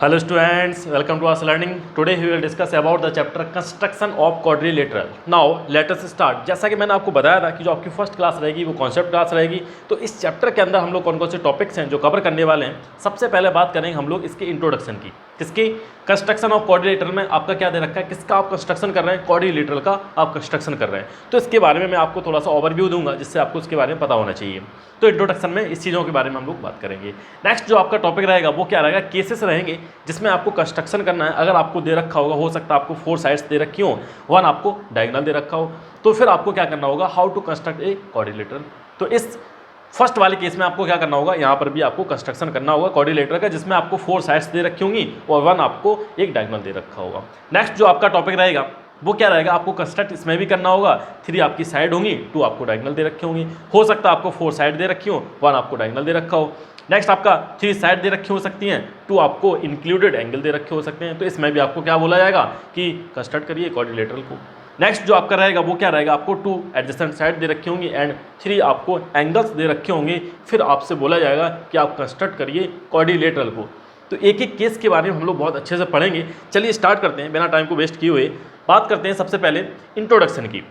Hello students, welcome to us learning. Today we will discuss about the chapter construction of quadrilateral. Now let us start. जैसा कि मैंने आपको बताया था कि जो आपकी फर्स्ट क्लास रहेगी वो कॉन्सेप्ट क्लास रहेगी, तो इस चैप्टर के अंदर हम लोग कौन कौन से टॉपिक्स हैं जो कवर करने वाले हैं। सबसे पहले बात करेंगे हम लोग इसके इंट्रोडक्शन की। किसकी? कंस्ट्रक्शन ऑफ क्वाड्रिलेटरल में आपका क्या दे रखा है, किसका आप कंस्ट्रक्शन कर रहे हैं, क्वाड्रिलेटरल का आप कंस्ट्रक्शन कर रहे हैं। तो इसके बारे में मैं आपको थोड़ा सा ओवरव्यू दूंगा जिससे आपको इसके बारे में पता होना चाहिए। तो इंट्रोडक्शन में इस चीज़ों के बारे में हम लोग बात करेंगे। नेक्स्ट जो आपका टॉपिक रहेगा वो क्या रहेगा, केसेस रहेंगे जिसमें आपको कंस्ट्रक्शन करना है। अगर आपको दे रखा होगा, हो सकता है आपको 4 साइड्स दे रखी हो, 1 आपको डायगोनल दे रखा हो, तो फिर आपको क्या करना होगा, how to construct a quadrilateral. तो इस फर्स्ट वाले केस में आपको क्या करना होगा, यहाँ पर भी आपको कंस्ट्रक्शन करना होगा क्वाड्रिलेटरल का, जिसमें आपको 4 साइड्स दे रखी होंगी और 1 आपको एक डायगोनल दे रखा होगा। नेक्स्ट जो आपका टॉपिक रहेगा वो क्या रहेगा, आपको कंस्ट्रक्ट इसमें भी करना होगा। 3 आपकी साइड होंगी, 2 आपको डायगोनल दे रखी होंगी। हो सकता है आपको 4 साइड दे रखी हो, 1 आपको डायगोनल दे रखा हो। नेक्स्ट आपका 3 साइड दे रखी हो सकती हैं, 2 आपको इंक्लूडेड एंगल दे रखे हो सकते हैं। तो इसमें भी आपको क्या बोला जाएगा कि कंस्ट्रक्ट करिए क्वाड्रिलेटरल को। नेक्स्ट जो आपका रहेगा वो क्या रहेगा, आपको 2 एडजेसेंट साइड दे रखी होंगी एंड 3 आपको एंगल्स दे रखे होंगे। फिर आपसे बोला जाएगा कि आप कंस्ट्रक्ट करिए क्वाड्रिलेटरल को। तो एक एक केस के बारे में हम लोग बहुत अच्छे से पढ़ेंगे। चलिए स्टार्ट करते हैं बिना टाइम को वेस्ट किए हुए। बात करते हैं सबसे पहले इंट्रोडक्शन की।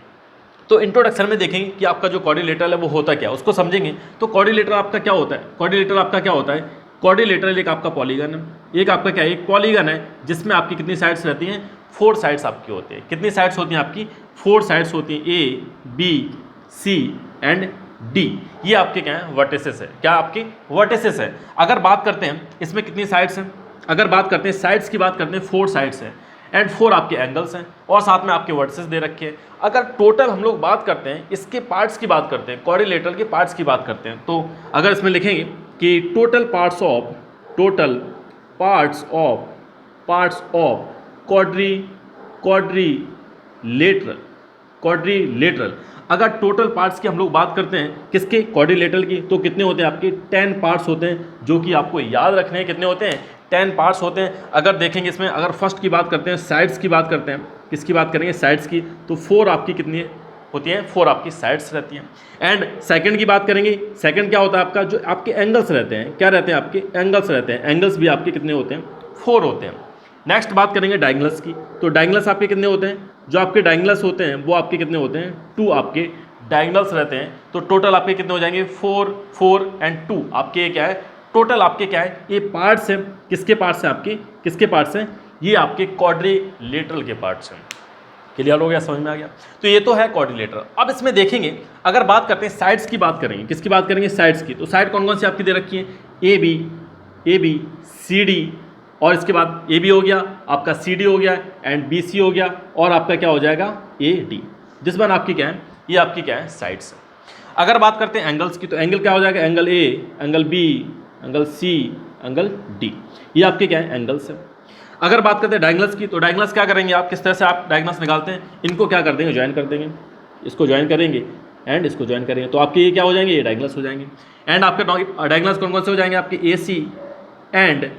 तो इंट्रोडक्शन में देखेंगे कि आपका जो क्वाड्रिलेटरल है वो होता क्या है, उसको समझेंगे। तो क्वाड्रिलेटरल आपका क्या होता है, क्वाड्रिलेटरल आपका क्या होता है, क्वाड्रिलेटरल एक आपका पॉलीगन है। एक आपका क्या है, एक पॉलीगन है जिसमें आपकी कितनी साइड्स रहती हैं, 4 साइड्स आपकी होती हैं। कितनी साइड्स होती हैं आपकी, 4 साइड्स होती हैं, A B C and D. ये आपके क्या है, वर्टिसेस है। क्या आपकी वर्टिसेस है। अगर बात करते हैं इसमें कितनी साइड्स हैं, अगर बात करते हैं साइड्स की बात करते हैं, 4 साइड्स हैं एंड 4 आपके एंगल्स हैं और साथ में आपके वर्टिसेस दे रखे हैं। अगर टोटल हम लोग बात करते हैं इसके पार्ट्स की बात करते हैं, क्वाड्रिलेटरल के पार्ट्स की बात करते हैं, तो अगर इसमें लिखेंगे कि टोटल पार्ट्स ऑफ क्वाड्रिलेटरल। अगर टोटल पार्ट्स की हम लोग बात करते हैं किसके, क्वाड्रिलेटरल की, तो कितने होते हैं आपके 10 पार्ट्स होते हैं, जो कि आपको याद रखने हैं। कितने होते हैं, 10 पार्ट्स होते हैं। अगर देखेंगे इसमें, अगर फर्स्ट की बात करते हैं, साइड्स की बात करते हैं, किसकी बात करेंगे, साइड्स की, तो 4 आपकी कितनी होती हैं, 4 आपकी साइड्स रहती हैं। एंड सेकंड की बात करेंगे, सेकंड क्या होता है आपका, जो आपके एंगल्स रहते हैं, क्या रहते हैं आपके एंगल्स रहते हैं। एंगल्स भी आपके कितने होते हैं, 4 होते हैं। नेक्स्ट बात करेंगे डायगोनल्स की, तो डायगोनल्स आपके कितने होते हैं, जो आपके डायगोनल्स होते हैं वो आपके कितने होते हैं, 2 आपके डायगोनल्स रहते हैं। तो टोटल आपके कितने हो जाएंगे, 4 4 एंड 2 आपके क्या है, टोटल आपके क्या है, ये पार्ट्स हैं। किसके पार्ट्स हैं आपके, किसके पार्ट्स हैं, ये आपके क्वाड्रिलेटरल के पार्ट्स हैं। क्लियर हो गया, समझ में आ गया। तो ये तो है क्वाड्रिलेटरल। अब इसमें देखेंगे, अगर बात करते हैं साइड्स की बात करेंगे, किसकी बात करेंगे, साइड्स की। तो साइड कौन कौन सी आपकी दे रखी है, ए बी सी डी, और इसके बाद ए बी हो गया आपका, सी डी हो गया एंड बी सी हो गया, और आपका क्या हो जाएगा, ए डी। जिस बार आपकी क्या है, ये आपकी क्या है, साइड्स है। अगर बात करते हैं एंगल्स की, तो एंगल क्या हो जाएगा, angle A, angle B, angle C, angle D. ये आपके क्या है, एंगल्स है। अगर बात करते हैं डायगोनल्स की, तो डायगोनल्स क्या करेंगे आप, किस तरह से आप डायगोनल्स निकालते हैं, इनको क्या कर देंगे, ज्वाइन कर देंगे। इसको ज्वाइन करेंगे एंड इसको ज्वाइन करेंगे, तो आपके ये क्या हो जाएंगे, ये डायगोनल्स हो जाएंगे। एंड आपके डायगोनल्स कौन कौन से हो जाएंगे, आपके ए सी एंड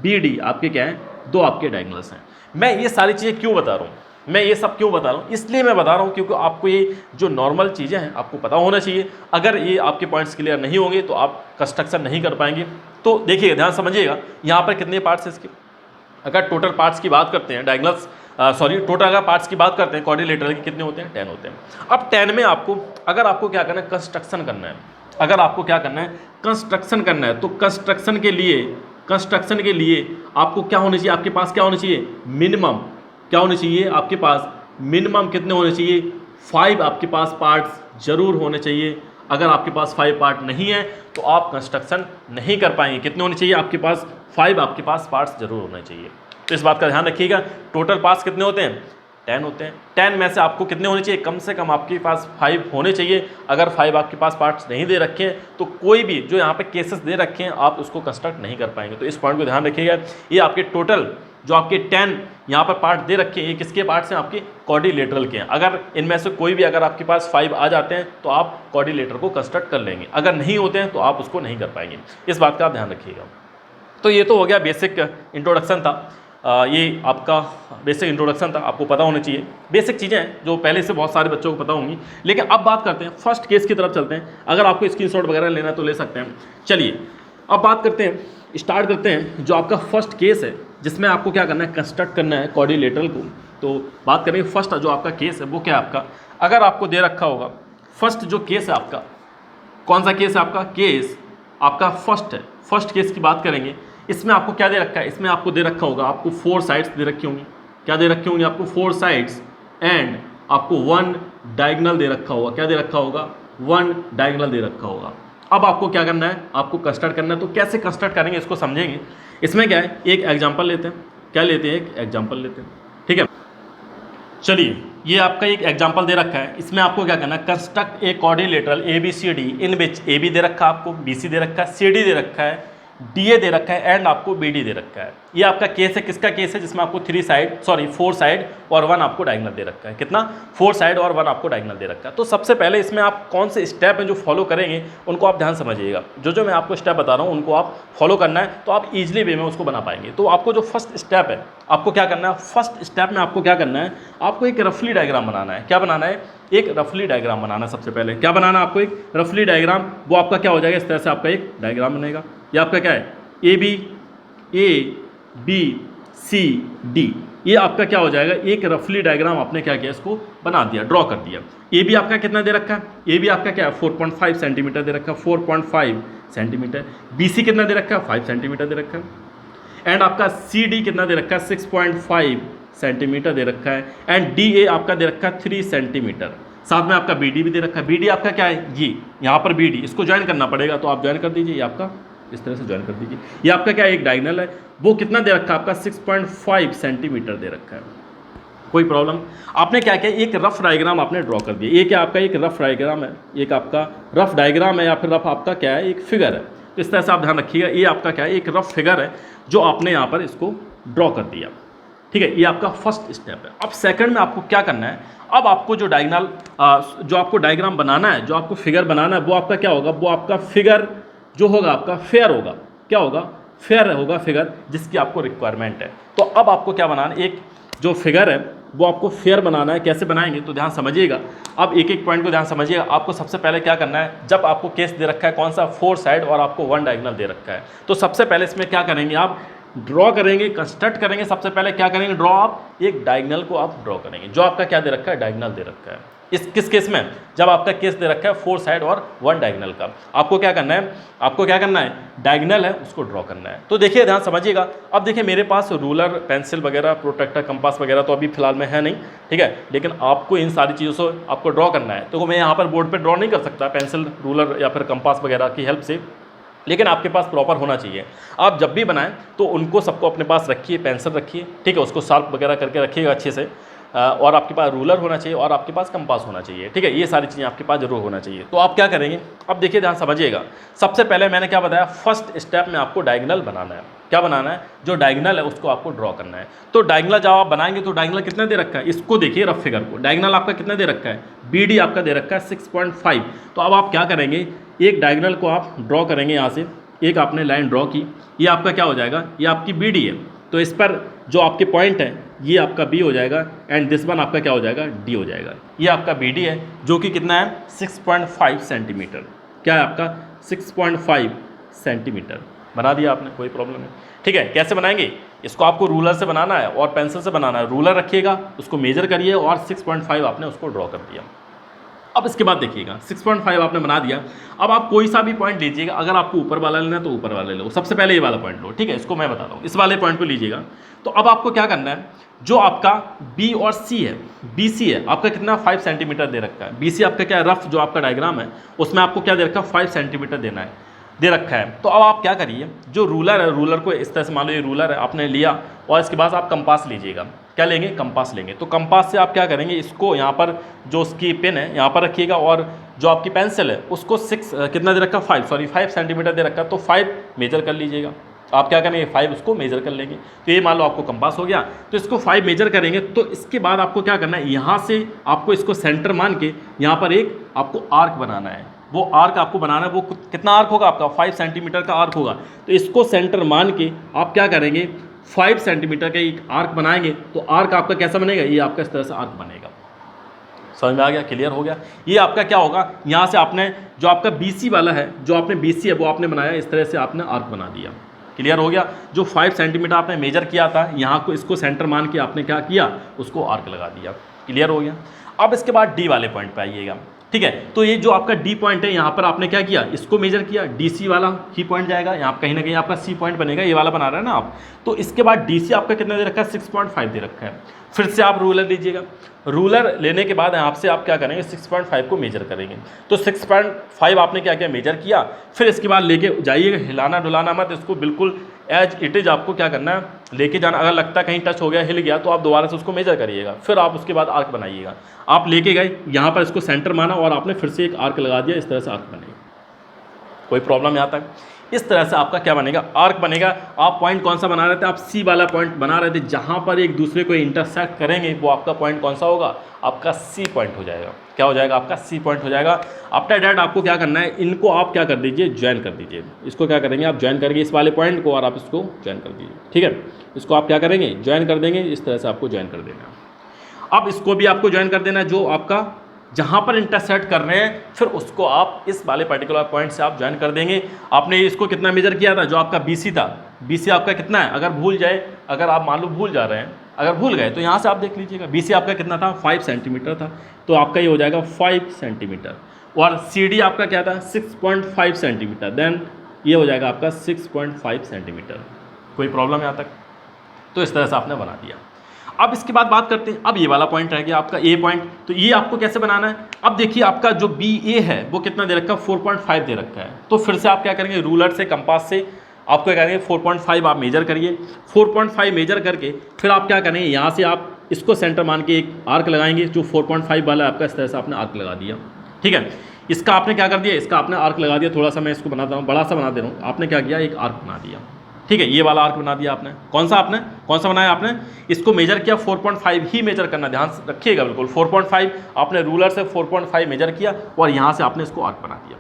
बी डी आपके क्या है, 2 आपके डायगोनल्स हैं। मैं ये सारी चीज़ें क्यों बता रहा हूँ, मैं ये सब क्यों बता रहा हूँ, इसलिए मैं बता रहा हूँ क्योंकि आपको ये जो नॉर्मल चीज़ें हैं आपको पता होना चाहिए। अगर ये आपके पॉइंट्स क्लियर नहीं होंगे तो आप कंस्ट्रक्शन नहीं कर पाएंगे। तो देखिएगा, ध्यान समझिएगा, यहाँ पर कितने पार्ट्स हैं इसके। अगर टोटल पार्ट्स की बात करते हैं डायगोनल्स, टोटल अगर पार्ट्स की बात करते हैं क्वाड्रिलेटरल के, कितने होते हैं, 10 होते हैं। अब 10 में आपको, अगर आपको क्या करना है, कंस्ट्रक्शन करना है, अगर आपको क्या करना है, कंस्ट्रक्शन करना है, तो कंस्ट्रक्शन के लिए आपको क्या होना चाहिए, आपके पास क्या होना चाहिए, मिनिमम क्या होने चाहिए आपके पास, मिनिमम कितने होने चाहिए, 5 आपके पास पार्ट्स जरूर होने चाहिए। अगर आपके पास 5 पार्ट नहीं है तो आप कंस्ट्रक्शन नहीं कर पाएंगे। कितने होने चाहिए आपके पास, 5 आपके पास पार्ट्स जरूर होने चाहिए। तो इस बात का ध्यान रखिएगा। टोटल पार्ट्स कितने होते हैं, 10 होते हैं। 10 में से आपको कितने होने चाहिए, कम से कम आपके पास 5 होने चाहिए। अगर 5 आपके पास पार्ट्स नहीं दे रखे हैं तो कोई भी जो यहाँ पे केसेस दे रखे हैं आप उसको कंस्ट्रक्ट नहीं कर पाएंगे। तो इस पॉइंट को ध्यान रखिएगा। ये आपके टोटल जो आपके 10 यहाँ पर पार्ट दे रखे हैं, ये किसके पार्ट्स हैं, आपके क्वाड्रिलेटरल के हैं। अगर इनमें से कोई भी अगर आपके पास 5 आ जाते हैं तो आप क्वाड्रिलेटरल को कंस्ट्रक्ट कर लेंगे। अगर नहीं होते हैं तो आप उसको नहीं कर पाएंगे। इस बात का आप ध्यान रखिएगा। तो ये तो हो गया बेसिक इंट्रोडक्शन था। ये आपका बेसिक इंट्रोडक्शन था, आपको पता होना चाहिए। बेसिक चीज़ें हैं जो पहले से बहुत सारे बच्चों को पता होंगी। लेकिन अब बात करते हैं फर्स्ट केस की तरफ चलते हैं। अगर आपको स्क्रीनशॉट वगैरह लेना है तो ले सकते हैं। चलिए अब बात करते हैं, स्टार्ट करते हैं जो आपका फर्स्ट केस है जिसमें आपको क्या करना है, कंस्ट्रक्ट करना है क्वाड्रिलेटरल को। तो बात करेंगे फर्स्ट जो आपका केस है वो क्या है आपका, अगर आपको दे रखा होगा फर्स्ट जो केस है आपका, कौन सा केस है आपका, केस आपका फर्स्ट है, फर्स्ट केस की बात करेंगे। इसमें आपको क्या दे रखा है, इसमें आपको दे रखा होगा, आपको 4 साइड्स दे रखी होंगी। क्या दे रखी होंगी आपको, 4 साइड्स एंड आपको 1 डायगोनल दे रखा होगा। क्या दे रखा होगा, 1 डायगोनल दे रखा होगा। अब आपको क्या करना है, आपको कंस्ट्रक्ट करना है। तो कैसे कंस्ट्रक्ट करेंगे इसको समझेंगे। इसमें क्या है, एक एग्जांपल लेते हैं। क्या लेते हैं, एक एग्जांपल लेते हैं, ठीक है। चलिए, ये आपका एक एग्जांपल दे रखा है, इसमें आपको क्या करना है, construct a quadrilateral A B C D in which A B दे रखा है आपको, बी सी दे रखा है, सी डी दे रखा है, डी ए दे रखा है एंड आपको बी डी दे रखा है। ये आपका केस है, किसका केस है, जिसमें आपको 4 साइड और 1 आपको डायगोनल दे रखा है। कितना, 4 साइड और 1 आपको डायगोनल दे रखा है। तो सबसे पहले इसमें आप कौन से स्टेप हैं जो फॉलो करेंगे उनको आप ध्यान समझिएगा। जो मैं आपको स्टेप बता रहा हूँ उनको आप फॉलो करना है, तो आप इजीली वे में उसको बना पाएंगे। तो आपको जो फर्स्ट स्टेप है, आपको क्या करना है, फर्स्ट स्टेप में आपको क्या करना है, आपको एक रफली डायग्राम बनाना है। क्या बनाना है, एक रफली डायग्राम बनाना है। सबसे पहले क्या बनाना है आपको, एक रफली डायग्राम। वो आपका क्या हो जाएगा, इस तरह से आपका एक डायग्राम बनेगा। ये आपका क्या है, ए बी सी डी, ये आपका क्या हो जाएगा, एक रफली डायग्राम आपने क्या किया, इसको बना दिया, ड्रॉ कर दिया। ए बी आपका कितना दे रखा है, ए बी आपका क्या है, 4.5 सेंटीमीटर दे रखा है, 4.5 सेंटीमीटर। बी सी कितना दे रखा है, 5 सेंटीमीटर दे रखा है। एंड आपका सी डी कितना दे रखा है, 6.5 सेंटीमीटर दे रखा है। एंड डी ए आपका दे रखा है 3 सेंटीमीटर। साथ में आपका बी डी भी दे रखा है। बी डी आपका क्या है, ये यहाँ पर बी डी, इसको ज्वाइन करना पड़ेगा, तो आप ज्वाइन कर दीजिए। ये आपका इस तरह से ज्वाइन कर दीजिए। ये आपका क्या है, एक डायगोनल है, वो कितना दे रखा है आपका, 6.5 सेंटीमीटर दे रखा है। कोई प्रॉब्लम, आपने क्या किया, एक रफ डायग्राम आपने ड्रॉ कर दिया। ये क्या आपका एक रफ डायग्राम है, एक आपका रफ डायग्राम है, या फिर रफ आपका क्या है, एक फिगर है। इस तरह से आप ध्यान रखिएगा, ये आपका क्या है, एक रफ फिगर है जो आपने यहाँ पर इसको ड्रॉ कर दिया, ठीक है। ये आपका फर्स्ट स्टेप है। अब सेकंड में आपको क्या करना है, अब आपको जो डायगोनल जो आपको डायग्राम बनाना है, जो आपको फिगर बनाना है, वो आपका क्या होगा, वो आपका फिगर जो होगा आपका फेयर होगा। क्या होगा, फेयर होगा फिगर, जिसकी आपको रिक्वायरमेंट है। तो अब आपको क्या बनाना है, एक जो फिगर है वो आपको फेयर बनाना है। कैसे बनाएंगे, तो ध्यान समझिएगा। अब एक एक पॉइंट को ध्यान समझिएगा। आपको सबसे पहले क्या करना है, जब आपको केस दे रखा है कौन सा, 4 साइड और आपको 1 डायगोनल दे रखा है, तो सबसे पहले इसमें क्या करेंगे, आप ड्रॉ करेंगे, कंस्ट्रक्ट करेंगे। सबसे पहले क्या करेंगे, ड्रॉ, आप एक डायगोनल को आप ड्रॉ करेंगे, जो आपका क्या दे रखा है, डायगोनल दे रखा है। इस किस केस में, जब आपका केस दे रखा है 4 साइड और 1 डायगोनल का, आपको क्या करना है, आपको क्या करना है, डायगोनल है उसको ड्रॉ करना है। तो देखिए, ध्यान समझिएगा। अब देखिए, मेरे पास रूलर, पेंसिल वगैरह, प्रोट्रैक्टर, कंपास वगैरह तो अभी फिलहाल में है नहीं, ठीक है, लेकिन आपको इन सारी चीज़ों से आपको ड्रॉ करना है। तो मैं यहाँ पर बोर्ड पर ड्रॉ नहीं कर सकता पेंसिल, रूलर या फिर कंपास वगैरह की हेल्प से, लेकिन आपके पास प्रॉपर होना चाहिए। आप जब भी बनाएं तो उनको सबको अपने पास रखिए, पेंसिल रखिए, ठीक है, उसको शार्प वगैरह करके रखिएगा अच्छे से, और आपके पास रूलर होना चाहिए और आपके पास कंपास होना चाहिए, ठीक है। ये सारी चीज़ें आपके पास जरूर होना चाहिए। तो आप क्या करेंगे, अब देखिए, ध्यान समझिएगा। सबसे पहले मैंने क्या बताया, फर्स्ट स्टेप में आपको डायगोनल बनाना है। क्या बनाना है, जो डायगोनल है उसको आपको ड्रॉ करना है। तो डायगोनल जब आप बनाएंगे तो डायगोनल कितना दे रखा है, इसको देखिए रफ फिगर को, डायगोनल आपका कितना दे रखा है, बी डी आपका दे रखा है 6.5। तो अब आप क्या करेंगे, एक डायगोनल को आप ड्रॉ करेंगे, यहाँ से एक आपने लाइन ड्रॉ की, ये आपका क्या हो जाएगा, ये आपकी बी डी है। तो इस पर जो आपके पॉइंट है ये आपका बी हो जाएगा, एंड दिस वन आपका क्या हो जाएगा, डी हो जाएगा। ये आपका बी डी है, जो कि कितना है, 6.5 सेंटीमीटर। क्या है आपका, 6.5 सेंटीमीटर। बना दिया आपने, कोई प्रॉब्लम नहीं, ठीक है। कैसे बनाएंगे, इसको आपको रूलर से बनाना है और पेंसिल से बनाना है। रूलर रखिएगा, उसको मेजर करिए, और 6.5 आपने उसको ड्रॉ कर दिया। अब इसके बाद देखिएगा, 6.5 आपने बना दिया। अब आप कोई सा भी पॉइंट लीजिएगा, अगर आपको ऊपर वाला लेना है तो ऊपर वाला लो। सबसे पहले ये वाला पॉइंट लो, ठीक है, इसको मैं बताता हूँ, इस वाले पॉइंट को लीजिएगा। तो अब आपको क्या करना है, जो आपका बी और सी है, बी सी है आपका कितना, 5 सेंटीमीटर दे रखा है। बी सी आपका क्या है, रफ जो आपका डायग्राम है उसमें आपको क्या दे रखा है, 5 सेंटीमीटर देना है, दे रखा है। तो अब आप क्या करिए, जो रूलर है, रूलर को इस तरह से मान लो, ये रूलर है आपने लिया, और इसके बाद आप कंपास लीजिएगा। क्या लेंगे, कंपास लेंगे। तो कंपास से आप क्या करेंगे, इसको यहाँ पर जो उसकी पेन है यहाँ पर रखिएगा, और जो आपकी पेंसिल है उसको 6 कितना दे रखा, 5 सेंटीमीटर दे रखा है, तो 5 मेजर कर लीजिएगा। आप क्या करेंगे, 5 उसको मेजर कर लेंगे। तो ये मान लो आपको कंपास हो गया, तो इसको 5 मेजर करेंगे। तो इसके बाद आपको क्या करना है, यहाँ से आपको इसको सेंटर मान के यहाँ पर एक आपको आर्क बनाना है। वो आर्क आपको बनाना है, वो कितना आर्क होगा आपका, 5 सेंटीमीटर का आर्क होगा। तो इसको सेंटर मान के आप क्या करेंगे, 5 सेंटीमीटर का एक आर्क बनाएंगे। तो आर्क आपका कैसा बनेगा, ये आपका इस तरह से आर्क बनेगा। समझ में आ गया, क्लियर हो गया। ये आपका क्या होगा, यहाँ से आपने जो आपका BC वाला है, जो आपने BC है वो आपने बनाया, इस तरह से आपने आर्क बना दिया। क्लियर हो गया। जो 5 सेंटीमीटर आपने मेजर किया था, यहाँ को इसको सेंटर मान के आपने क्या किया, उसको आर्क लगा दिया। क्लियर हो गया। अब इसके बाद डी वाले पॉइंट पे आइएगा, ठीक है। तो ये जो आपका डी पॉइंट है, यहाँ पर आपने क्या किया, इसको मेजर किया, डीसी वाला ही पॉइंट जाएगा, यहाँ कहीं ना कहीं आपका सी पॉइंट बनेगा, ये वाला बना रहा है ना आप। तो इसके बाद डीसी आपका कितना दे रखा है, 6.5 दे रखा है। फिर से आप रूलर लीजिएगा, रूलर लेने के बाद यहाँ से आप क्या करेंगे, 6.5 को मेजर करेंगे। तो 6.5 आपने क्या किया, मेजर किया। फिर इसके बाद लेके जाइएगा, हिलाना डुलाना मत, इसको बिल्कुल एज इट इज आपको क्या करना है, लेके जाना। अगर लगता है कहीं टच हो गया, हिल गया, तो आप दोबारा से उसको मेजर करिएगा। फिर आप उसके बाद आर्क बनाइएगा। आप लेके गए यहाँ पर, इसको सेंटर माना और आपने फिर से एक आर्क लगा दिया, इस तरह से आर्क बनेगा। कोई प्रॉब्लम यहाँ तक? इस तरह से आपका क्या बनेगा, आर्क बनेगा। आप पॉइंट कौन सा बना रहे थे, आप सी वाला पॉइंट बना रहे थे, जहाँ पर एक दूसरे को इंटरसेक्ट करेंगे वो आपका पॉइंट कौन सा होगा, आपका सी पॉइंट हो जाएगा। क्या हो जाएगा, आपका सी पॉइंट हो जाएगा। आफ्टर डैट आपको क्या करना है, इनको आप क्या कर दीजिए, ज्वाइन कर दीजिए। इसको क्या करेंगे, आप ज्वाइन करेंगे इस वाले पॉइंट को, और आप इसको ज्वाइन कर दीजिए, ठीक है। इसको आप क्या करेंगे, ज्वाइन कर देंगे, इस तरह से आपको ज्वाइन कर देना है। अब इसको भी आपको ज्वाइन कर देना है, जो आपका जहाँ पर इंटरसेक्ट कर रहे हैं, फिर उसको आप इस वाले पर्टिकुलर पॉइंट से आप ज्वाइन कर देंगे। आपने इसको कितना मेजर किया था, जो आपका बीसी था, बीसी आपका कितना है, अगर भूल जाए, अगर आप मान लो भूल जा रहे हैं, अगर भूल गए तो यहाँ से आप देख लीजिएगा, बीसी आपका कितना था, 5 सेंटीमीटर था। तो आपका ये हो जाएगा 5 सेंटीमीटर। और सी आपका क्या था, 6.5 सेंटीमीटर। देन ये हो जाएगा आपका 6.5 सेंटीमीटर। कोई प्रॉब्लम यहाँ तक? तो इस तरह से आपने बना दिया। अब इसके बाद बात करते हैं, अब ये वाला पॉइंट रह गया आपका ए पॉइंट। तो ये आपको कैसे बनाना है, अब देखिए आपका जो बी ए है वो कितना दे रखा है, 4.5 दे रखा है। तो फिर से आप क्या करेंगे, रूलर से, कंपास से आपको क्या करेंगे, 4.5 आप मेजर करिए। 4.5 मेजर करके फिर आप क्या करेंगे, यहाँ से आप इसको सेंटर मान के एक आर्क लगाएंगे, जो 4.5 वाला है आपका, इस तरह से आपने आर्क लगा दिया, ठीक है। इसका आपने क्या कर दिया, इसका आपने आर्क लगा दिया। थोड़ा सा मैं इसको बनाता हूँ, बड़ा सा बना दे रहा हूँ। आपने क्या किया, एक आर्क बना दिया, ठीक है। ये वाला आर्क बना दिया आपने। कौन सा आपने, कौन सा बनाया आपने, इसको मेजर किया, 4.5 ही मेजर करना, ध्यान रखिएगा बिल्कुल। 4.5 आपने रूलर से 4.5 मेजर किया, और यहाँ से आपने इसको आर्क बना दिया।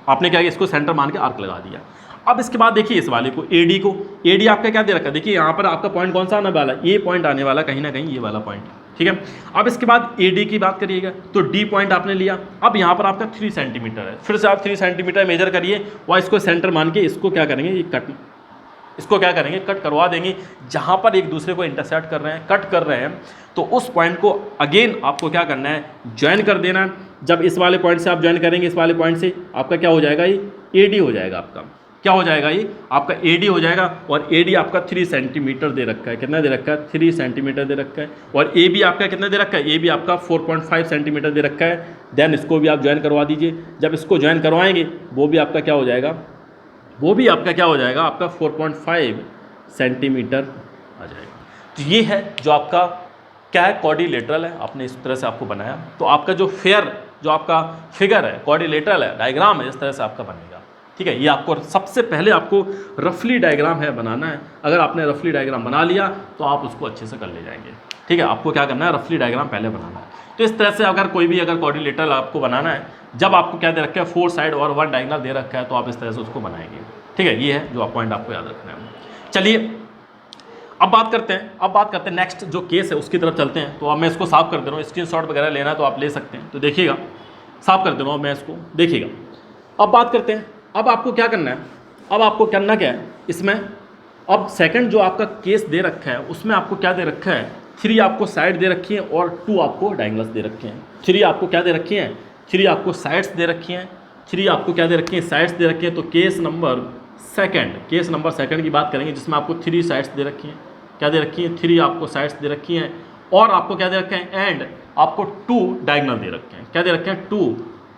आपने क्या किया, इसको सेंटर मान के आर्क लगा दिया। अब इसके बाद देखिए इस वाले को, एडी को, एडी आपका क्या दे रखा है, देखिए यहाँ पर आपका पॉइंट कौन सा आने वाला है, ये पॉइंट आने वाला कहीं ना कहीं, ये वाला पॉइंट, ठीक है। अब इसके बाद एडी की बात करिएगा, तो डी पॉइंट आपने लिया। अब यहाँ पर आपका 3 सेंटीमीटर है, फिर से आप 3 सेंटीमीटर मेजर करिए, और इसको सेंटर मान के इसको क्या करेंगे, ये कट, इसको क्या करेंगे, कट करवा देंगे। जहाँ पर एक दूसरे को इंटरसेक्ट कर रहे हैं, कट कर रहे हैं, तो उस पॉइंट को अगेन आपको क्या करना है, ज्वाइन कर देना। जब इस वाले पॉइंट से आप ज्वाइन करेंगे, इस वाले पॉइंट से आपका क्या हो जाएगा, ये एडी हो जाएगा आपका। क्या हो जाएगा, ये आपका एडी हो जाएगा। और एडी आपका 3 सेंटीमीटर दे रखा है, कितना दे रखा है, 3 सेंटीमीटर दे रखा है। और ए बी आपका कितना दे रखा है, ए बी आपका 4.5 सेंटीमीटर दे रखा है। देन इसको भी आप ज्वाइन करवा दीजिए। जब इसको ज्वाइन करवाएंगे, वो भी आपका क्या हो जाएगा, वो भी आपका क्या हो जाएगा, आपका 4.5 सेंटीमीटर आ जाएगा। तो ये है जो आपका क्या है, क्वाड्रिलेटरल है। आपने इस तरह से आपको बनाया, तो आपका जो फेयर, जो आपका फिगर है, क्वाड्रिलेटरल है, डायग्राम है, इस तरह से आपका बनेगा, ठीक है। ये आपको सबसे पहले आपको रफली डायग्राम है बनाना है। अगर आपने रफली डायग्राम बना लिया तो आप उसको अच्छे से कर ले जाएंगे, ठीक है। आपको क्या करना है, रफली डायग्राम पहले बनाना है। तो इस तरह से अगर कोई भी अगर क्वाड्रिलेटरल आपको बनाना है, जब आपको क्या दे रखा है, 4 साइड और 1 डायगोनल दे रखा है, तो आप इस तरह से उसको बनाएंगे, ठीक है। ये है जो पॉइंट आपको याद रखना है। चलिए अब बात करते हैं नेक्स्ट जो केस है उसकी तरफ चलते हैं। तो अब मैं इसको साफ कर दे रहा हूँ, स्क्रीनशॉट वगैरह लेना है तो आप ले सकते हैं। तो देखिएगा, साफ कर दे रहा हूँ मैं इसको, देखिएगा। अब बात करते हैं, अब आपको क्या करना है, अब आपको करना क्या है इसमें। अब सेकंड जो आपका केस दे रखा है, उसमें आपको क्या दे रखा है, 3 आपको साइड दे रखी है और 2 आपको डायगोनल्स दे रखे हैं। 3 आपको क्या दे रखी हैं, 3 आपको साइड्स दे रखी हैं, 3 आपको क्या दे रखी हैं, साइड्स दे रखी हैं। तो केस नंबर सेकंड की बात करेंगे, जिसमें आपको 3 साइड्स दे रखी हैं। क्या दे रखी हैं, 3 आपको साइड्स दे रखी हैं, और आपको क्या दे रखे हैं, एंड आपको 2 डायगोनल दे रखे हैं। क्या दे रखे हैं, 2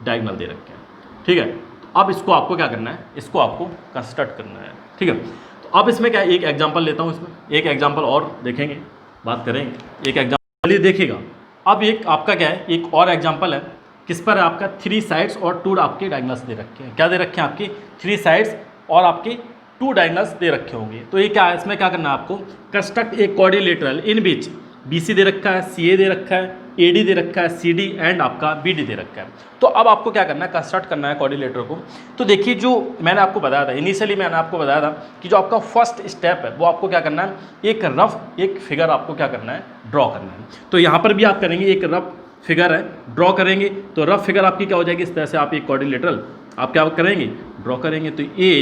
डायगोनल दे रखे हैं, ठीक है। अब इसको आपको क्या करना है, इसको आपको कंस्ट्रक्ट करना है, ठीक है। तो अब इसमें क्या है, एक एग्जांपल लेता हूँ, इसमें एक एग्जांपल और देखेंगे, बात करेंगे एक एग्जांपल। चलिए देखिएगा, अब एक आपका क्या है, एक और एग्जांपल है, किस पर है आपका 3 साइड्स और 2 आपके डायगोनल्स दे रखे हैं। क्या दे रखे हैं, आपके 3 साइड्स और आपके 2 डायगोनल्स दे रखे होंगे। तो ये क्या है, इसमें क्या करना है आपको, कंस्ट्रक्ट एक क्वाड्रिलेटरल इन बीच BC दे रखा है, CA दे रखा है, AD दे रखा है, CD एंड आपका BD दे रखा है। तो अब आपको क्या करना है, कंस्ट्रक्ट करना है क्वाड्रिलेटर को। तो देखिए, जो मैंने आपको बताया था इनिशियली, मैंने आपको बताया था कि जो आपका फर्स्ट स्टेप है वो आपको क्या करना है, एक रफ एक फिगर आपको क्या करना है, ड्रॉ करना है। तो यहाँ पर भी आप करेंगे, एक रफ फिगर है, ड्रॉ करेंगे। तो रफ फिगर आपकी क्या हो जाएगी, इस तरह से आप एक क्वाड्रिलेटरल आप क्या करेंगे, ड्रॉ करेंगे। तो A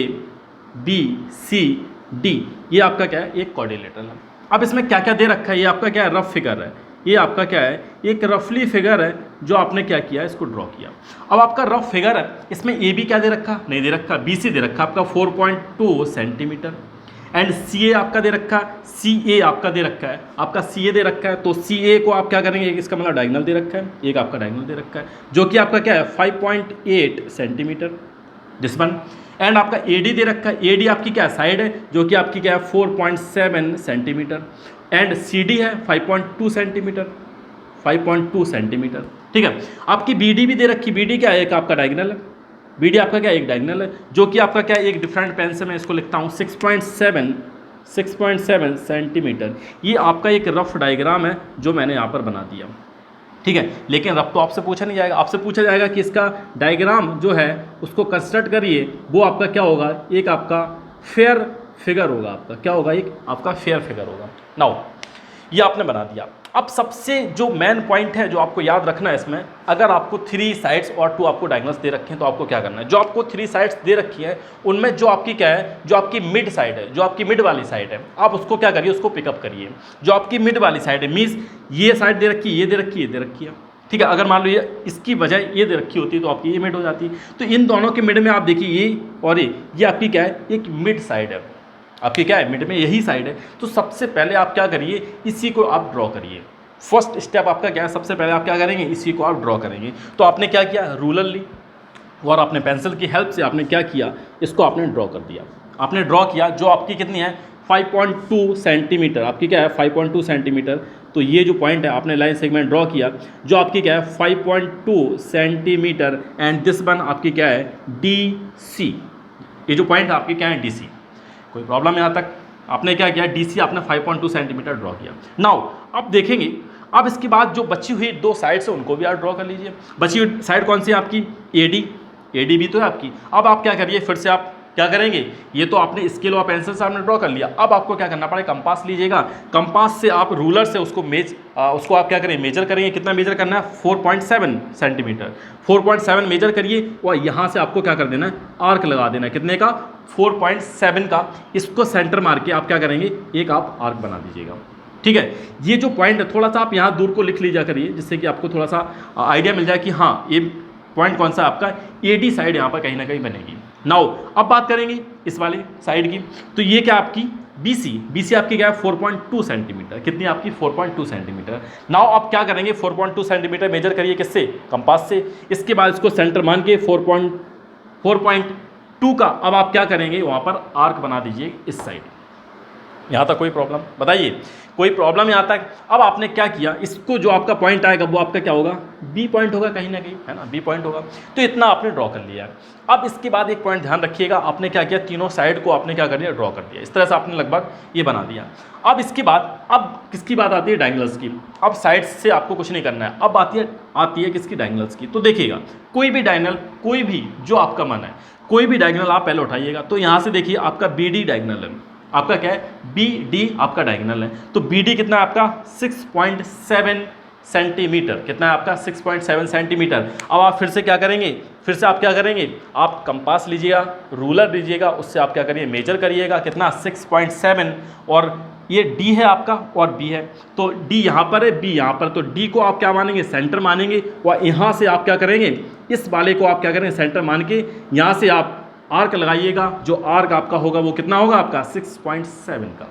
B C डी, ये आपका क्या है, एक क्वाड्रिलेटरल है। अब इसमें क्या क्या दे रखा है, ये आपका क्या है, रफ फिगर है, ये आपका क्या है, एक रफली फिगर है जो आपने क्या किया, इसको ड्रॉ किया। अब आपका रफ फिगर है, इसमें ए बी क्या दे रखा, नहीं दे रखा, बी सी दे रखा आपका 4.2 सेंटीमीटर, एंड सी ए आपका दे रखा, सी ए आपका दे रखा है, आपका सी ए दे रखा है, तो सी ए को आप क्या करेंगे, इसका मतलब डायगोनल दे रखा है, एक आपका डायगोनल दे रखा है जो कि आपका क्या है 5.8 सेंटीमीटर दिस वन, एंड आपका ए डी दे रखा है, ए डी आपकी क्या साइड है जो कि आपकी क्या है 4.7 सेंटीमीटर, एंड सी डी है 5.2 सेंटीमीटर, 5.2 सेंटीमीटर, ठीक है। आपकी बी डी भी दे रखी, बी डी क्या है, एक आपका डायगोनल है, बी डी आपका क्या एक डायगोनल है जो कि आपका क्या एक डिफरेंट पेन से मैं इसको लिखता हूँ 6.7 सेंटीमीटर। ये आपका एक रफ डायग्राम है जो मैंने यहाँ पर बना दिया, ठीक है। लेकिन रफ तो आपसे पूछा नहीं जाएगा, आपसे पूछा जाएगा कि इसका डायग्राम जो है उसको कंस्ट्रक्ट करिए, वो आपका क्या होगा, एक आपका फेयर फिगर होगा, आपका क्या होगा, एक आपका फेयर फिगर होगा। नाउ ये आपने बना दिया। अब सबसे जो मेन पॉइंट है जो आपको याद रखना है इसमें, अगर आपको 3 साइड्स और 2 आपको डायगोनल्स दे रखे हैं तो आपको क्या करना है, जो आपको 3 साइड्स दे रखी है उनमें जो आपकी क्या है, जो आपकी मिड साइड है, जो आपकी मिड वाली साइड है, आप उसको क्या करिए, उसको पिकअप करिए। जो आपकी मिड वाली साइड है मीन्स ये साइड दे रखी है, ये दे रखी है, ये दे रखी है, ठीक है। अगर मान लो ये इसकी बजाय ये दे रखी होती है तो आपकी ये मिड हो जाती है। तो इन दोनों के मिड में आप देखिए ये और ये आपकी क्या है, एक मिड साइड है, आपकी क्या है मिड में यही साइड है। तो सबसे पहले आप क्या करिए, इसी को आप ड्रॉ करिए। फर्स्ट स्टेप आपका क्या है, सबसे पहले आप क्या करेंगे, इसी को आप ड्रॉ करेंगे। तो आपने क्या किया, रूलर ली और आपने पेंसिल की हेल्प से आपने क्या किया, इसको आपने ड्रॉ कर दिया। आपने ड्रॉ किया जो आपकी कितनी है 5.2 सेंटीमीटर, आपकी क्या है 5.2 सेंटीमीटर। तो ये जो पॉइंट है आपने लाइन सेगमेंट ड्रॉ किया जो आपकी क्या है 5.2 सेंटीमीटर, एंड दिस वन आपकी क्या है डी सी। ये जो पॉइंट है आपकी क्या है डी सी। कोई प्रॉब्लम यहाँ तक? आपने क्या किया, डी सी आपने 5.2 सेंटीमीटर ड्रॉ किया। नाउ अब देखेंगे, अब इसके बाद जो बची हुई 2 साइड्स है उनको भी आप ड्रॉ कर लीजिए। बची हुई साइड कौन सी है आपकी, ए डी, ए डी भी तो है आपकी। अब आप क्या करिए, फिर से आप क्या करेंगे, ये तो आपने स्केल और पेंसिल से आपने ड्रॉ कर लिया। अब आपको क्या करना पड़ेगा, कंपास लीजिएगा, कंपास से आप रूलर से उसको उसको आप क्या करेंगे, मेजर करेंगे। कितना मेजर करना है, 4.7 सेंटीमीटर, 4.7 मेजर करिए और यहाँ से आपको क्या कर देना है, आर्क लगा देना है। कितने का, 4.7 का। इसको सेंटर मार के आप क्या करेंगे, एक आप आर्क बना दीजिएगा, ठीक है। ये जो पॉइंट है थोड़ा सा आप यहाँ दूर को लिख लीजिए करिए, जिससे कि आपको थोड़ा सा आइडिया मिल जाए कि हाँ ये पॉइंट कौन सा आपका ए डी साइड यहाँ पर कहीं ना कहीं बनेगी। नाउ अब बात करेंगे इस वाली साइड की। तो ये क्या आपकी बी सी, बी सी आपकी क्या है 4.2 सेंटीमीटर। कितनी आपकी 4.2 सेंटीमीटर। नाउ आप क्या करेंगे, 4.2 सेंटीमीटर मेजर करिए किससे, कंपास से। इसके बाद इसको सेंटर मान के 4.2 का अब आप क्या करेंगे, वहाँ पर आर्क बना दीजिए इस साइड। यहाँ तक कोई प्रॉब्लम बताइए, कोई प्रॉब्लम यहाँ तक? अब आपने क्या किया, इसको जो आपका पॉइंट आएगा वो आपका क्या होगा, बी पॉइंट होगा कहीं ना कहीं, है ना, बी पॉइंट होगा। तो इतना आपने ड्रॉ कर लिया। अब इसके बाद एक पॉइंट ध्यान रखिएगा, आपने क्या किया, तीनों साइड को आपने क्या कर दिया, ड्रॉ कर दिया। इस तरह से आपने लगभग ये बना दिया। अब इसके बाद अब किसकी बात आती है, डायगोनल्स की। अब साइड से आपको कुछ नहीं करना है, अब आती है किसकी, डायगोनल्स की। तो देखिएगा कोई भी डायगोनल, कोई भी जो आपका मन है, कोई भी डायगोनल आप पहले उठाइएगा। तो यहाँ से देखिए आपका बी डी डायगोनल है, आपका क्या है, बी डी आपका डायगोनल है। तो बी डी कितना है आपका 6.7 सेंटीमीटर। कितना है आपका 6.7 सेंटीमीटर। अब आप फिर से क्या करेंगे, फिर से आप क्या करेंगे, आप कंपास लीजिएगा, रूलर लीजिएगा, उससे आप क्या करिए, मेजर करिएगा। कितना 6.7, और ये डी है आपका और बी है। तो डी यहाँ पर है, बी यहाँ पर। तो डी को आप क्या मानेंगे, सेंटर मानेंगे, और यहाँ से आप क्या करेंगे, इस वाले को आप क्या करेंगे, सेंटर मान के यहाँ से आप आर्क लगाइएगा। जो आर्क आपका होगा वो कितना होगा आपका 6.7 का,